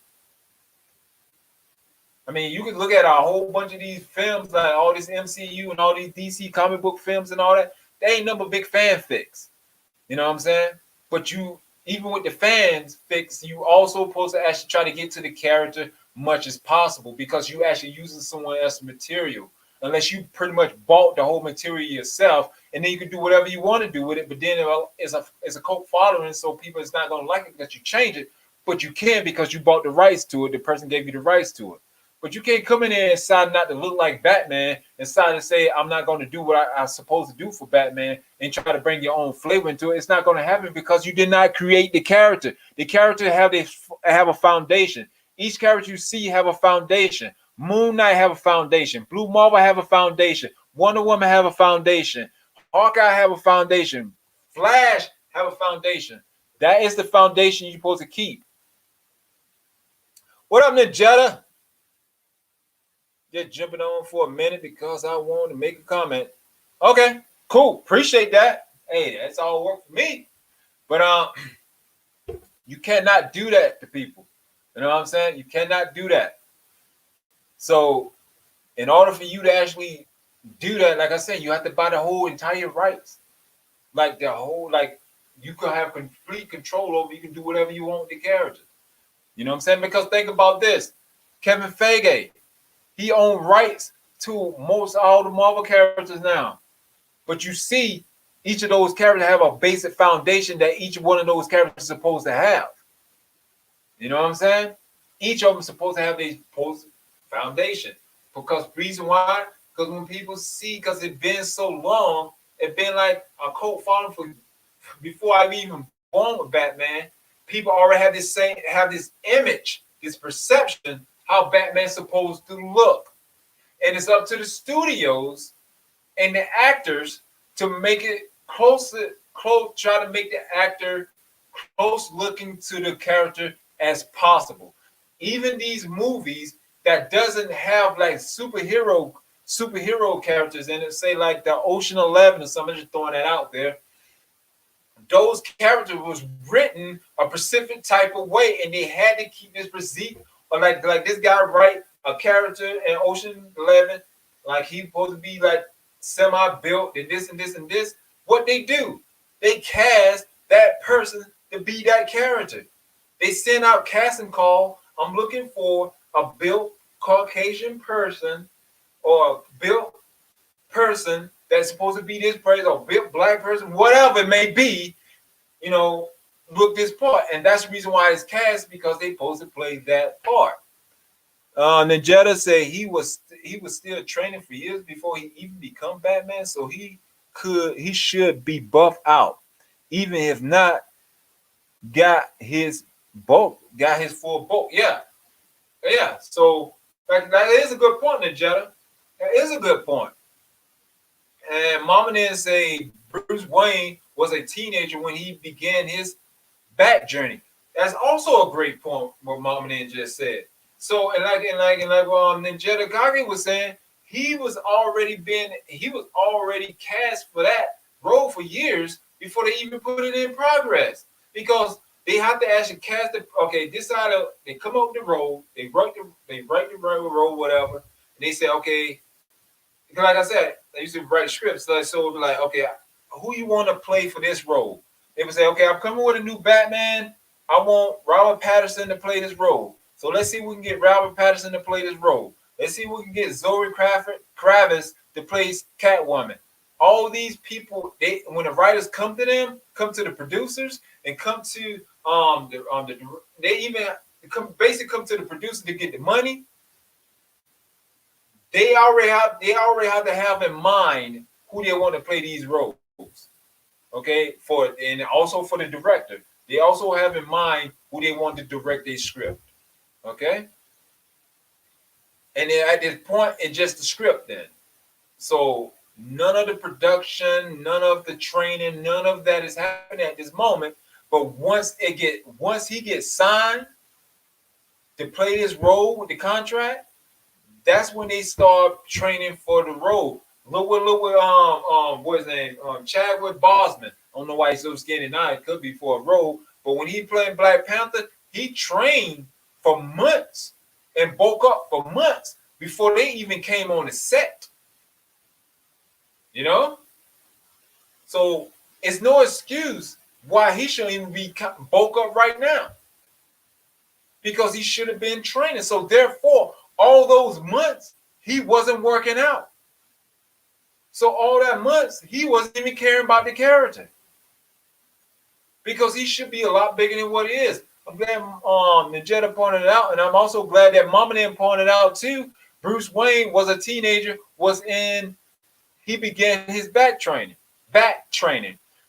I mean, you can look at a whole bunch of these films, like all this MCU and all these DC comic book films and all that. They ain't number big fanfics. You know what I'm saying? But you, even with the fans fix, you also supposed to actually try to get to the character much as possible because you actually using someone else's material. Unless you pretty much bought the whole material yourself, and then you can do whatever you want to do with it. But then it's a cult following, so people is not going to like it because you change it. But you can because you bought the rights to it. The person gave you the rights to it. But you can't come in there and decide not to look like Batman and decide to say, I'm not going to do what I'm supposed to do for Batman and try to bring your own flavor into it. It's not going to happen because you did not create the character. The character have a foundation. Each character you see have a foundation. Moon Knight have a foundation. Blue Marvel have a foundation. Wonder Woman have a foundation. Hawkeye have a foundation. Flash have a foundation. That is the foundation you're supposed to keep. What up, Ninjetta? Just jumping on for a minute because I want to make a comment. Okay, cool. Appreciate that. Hey, that's all work for me. But you cannot do that to people. You know what I'm saying? You cannot do that. So in order for you to actually do that, like I said, you have to buy the whole entire rights. Like you can have complete control over, you can do whatever you want with the character. You know what I'm saying? Because think about this. Kevin Feige, he owns rights to most all the Marvel characters now. But you see, each of those characters have a basic foundation that each one of those characters is supposed to have. You know what I'm saying? Each of them is supposed to have a foundation. Because reason why? Because when people see, because it's been so long, it's been like a cult following for before I even born with Batman. People already have this image, this perception how Batman's supposed to look, and it's up to the studios and the actors to make it close. Try to make the actor close looking to the character as possible. Even these movies that doesn't have like superhero characters in it, say like the Ocean 11 or something, just throwing that out there. Those characters was written a specific type of way, and they had to keep this physique. Or like this guy write a character in Ocean 11, like he's supposed to be like semi-built and this and this and this. What they do, they cast that person to be that character. They send out casting call. I'm looking for a built Caucasian person or a built person that's supposed to be this person, or built black person, whatever it may be, you know, look this part. And that's the reason why it's cast, because they supposed to play that part. Ninjetta say he was still training for years before he even become Batman, so he should be buffed out, even if not got his full bulk. Yeah. So that is a good point, Ninjetta. That is a good point. And Mama then say Bruce Wayne was a teenager when he began his Bat journey. That's also a great point what Mama then just said. So and like Ninjetta Gage was saying, he was already cast for that role for years before they even put it in progress, because they have to actually cast it. Okay, they come up with the role, they write the role, whatever, and they say, okay, because like I said, they used to write scripts, so it would be like, okay, who you want to play for this role? They would say, okay, I'm coming with a new Batman. I want Robert Pattinson to play this role. So let's see if we can get Robert Pattinson to play this role. Let's see if we can get Zoe Kravitz to play Catwoman. All these people, when the writers come to them, come to the producers, and come to they even come to the producer to get the money. They already have to have in mind who they want to play these roles. Okay, and also for the director, they also have in mind who they want to direct their script. Okay, and then at this point, it's just the script then. So none of the production, none of the training, none of that is happening at this moment. But once he gets signed to play this role with the contract, that's when they start training for the role. Look what what's his name? Chadwick Boseman. I don't know why he's so skinny now. It could be for a role. But when he played Black Panther, he trained for months and bulked up for months before they even came on the set. You know? So it's no excuse why he shouldn't even be bulked up right now. Because he should have been training. So therefore, all those months, he wasn't working out. So all that months, he wasn't even caring about the character. Because he should be a lot bigger than what he is. I'm glad Najeda pointed it out, and I'm also glad that Mama then pointed out too. Bruce Wayne was a teenager, he began his back training.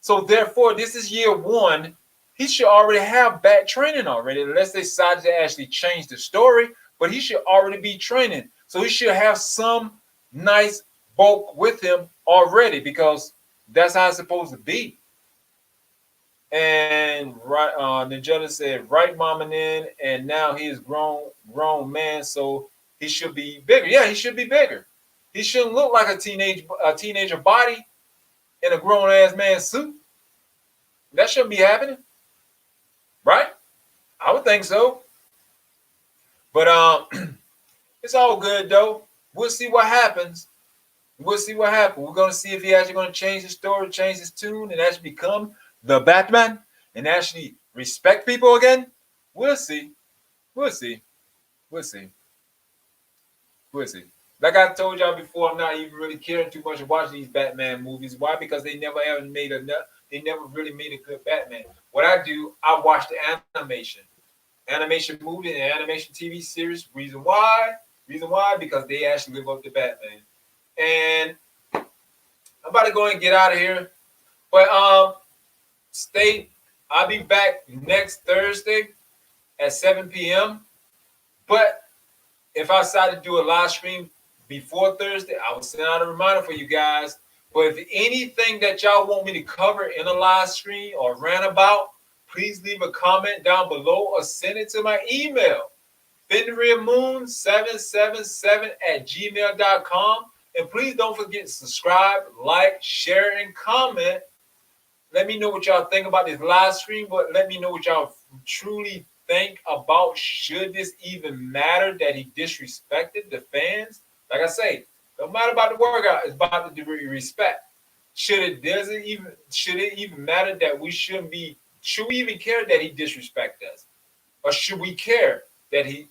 So therefore, this is year one. He should already have back training already, unless they decided to actually change the story, but he should already be training. So he should have some nice bulk with him already, because that's how it's supposed to be. And Najeda said, right, Mama Nin, and now he is grown man, so he should be bigger. Yeah, he should be bigger. He shouldn't look like a teenager body in a grown ass man suit. That shouldn't be happening, right? I would think so. But it's all good though. We'll see what happens. We're going to see if he actually going to change his story, change his tune, and actually become the Batman and actually respect people again. We'll see. Like I told y'all before, I'm not even really caring too much to watch these Batman movies. Why? Because they never really made a good Batman. What I do, I watch the animation movie and animation TV series. Reason why? Because they actually live up to Batman. And I'm about to go and get out of here. But I'll be back next Thursday at 7 p.m. But if I decide to do a live stream before Thursday, I will send out a reminder for you guys. But if anything that y'all want me to cover in a live stream or rant about, please leave a comment down below or send it to my email, fenrirmoon777@gmail.com. And please don't forget to subscribe, like, share, and comment. Let me know what y'all think about this live stream, but let me know what y'all truly think about, should this even matter that he disrespected the fans? Like I say, don't matter about the workout, it's about the respect. Should it even matter that should we even care that he disrespect us? Or should we care that he,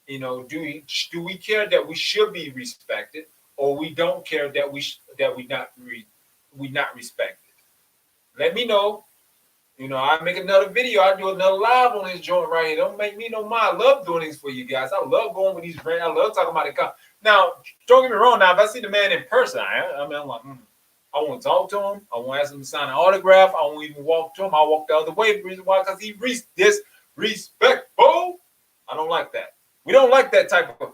do we care that we should be respected, or we don't care that we not respected? Let me know. I make another video. I do another live on this joint right here. Don't make me no mind. I love doing these for you guys. I love going with these brands. I love talking about it. Now, don't get me wrong. Now, if I see the man in person, I'm like, I want to talk to him. I want to ask him to sign an autograph. I won't even walk to him. I walk the other way. The reason why? Because he disrespectful. I don't like that. We don't like that type of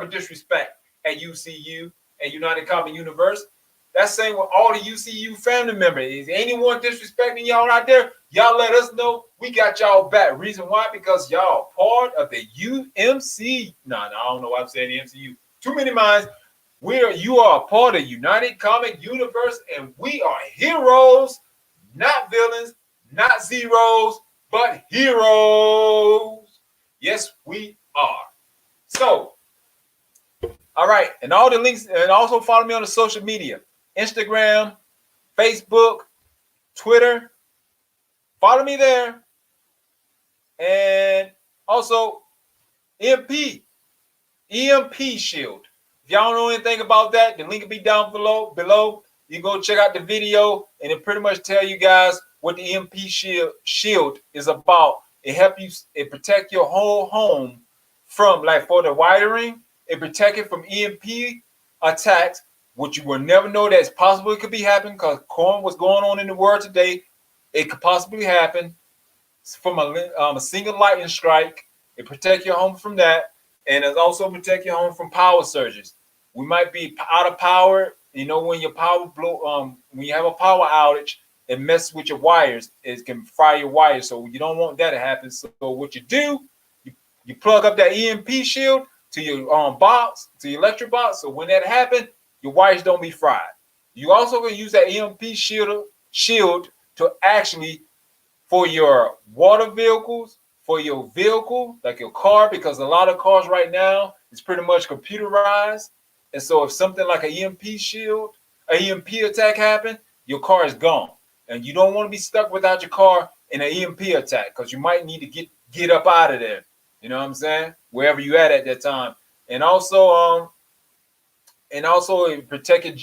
disrespect at UCU and United Comic Universe. That's saying with all the UCU family members. Is anyone disrespecting y'all out there? Y'all let us know. We got y'all back. Reason why? Because y'all part of the UMC. I don't know why I'm saying the MCU. Too many minds. You are a part of United Comic Universe, and we are heroes, not villains, not zeros, but heroes. Yes, we are. So, all right. And all the links, and also follow me on the social media. Instagram, Facebook, Twitter. Follow me there. And also EMP Shield. If y'all don't know anything about that, the link will be down below. You go check out the video, and it pretty much tell you guys what the EMP Shield is about. It protect your whole home from, like, for the wiring. It protect it from EMP attacks, which you will never know that's possible. It could be happening because what's going on in the world today. It could possibly happen from a single lightning strike. It protect your home from that, and it also protect your home from power surges. We might be out of power. When your power when you have a power outage, and mess with your wires. It can fry your wires, so you don't want that to happen. So what you do, you plug up that EMP shield to your box, to your electric box. So when that happens, your wires don't be fried. You also can use that EMP shield to actually for your water vehicles, for your vehicle, like your car, because a lot of cars right now is pretty much computerized. And so if something like an EMP shield, an EMP attack happen, your car is gone. And you don't want to be stuck without your car in an EMP attack because you might need to get up out of there. You know what I'm saying? Wherever you at that time. And also it protected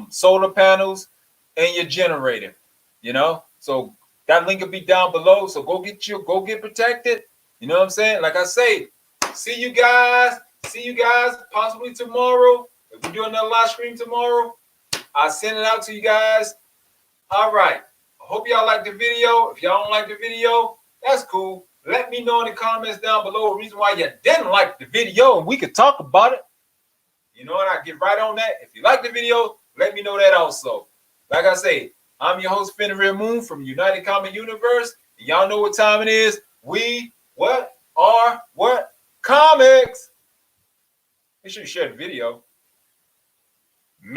solar panels and your generator. You know, so that link will be down below. So go get protected. You know what I'm saying? Like I say, see you guys possibly tomorrow. If we do another live stream tomorrow, I'll send it out to you guys. All right. I hope y'all like the video. If y'all don't like the video, that's cool. Let me know in the comments down below the reason why you didn't like the video, and we could talk about it. You know, and I get right on that. If you like the video, let me know that also. Like I say, I'm your host, Fenrir Moon from United Comic Universe. Y'all know what time it is. We are comics. Make sure you share the video.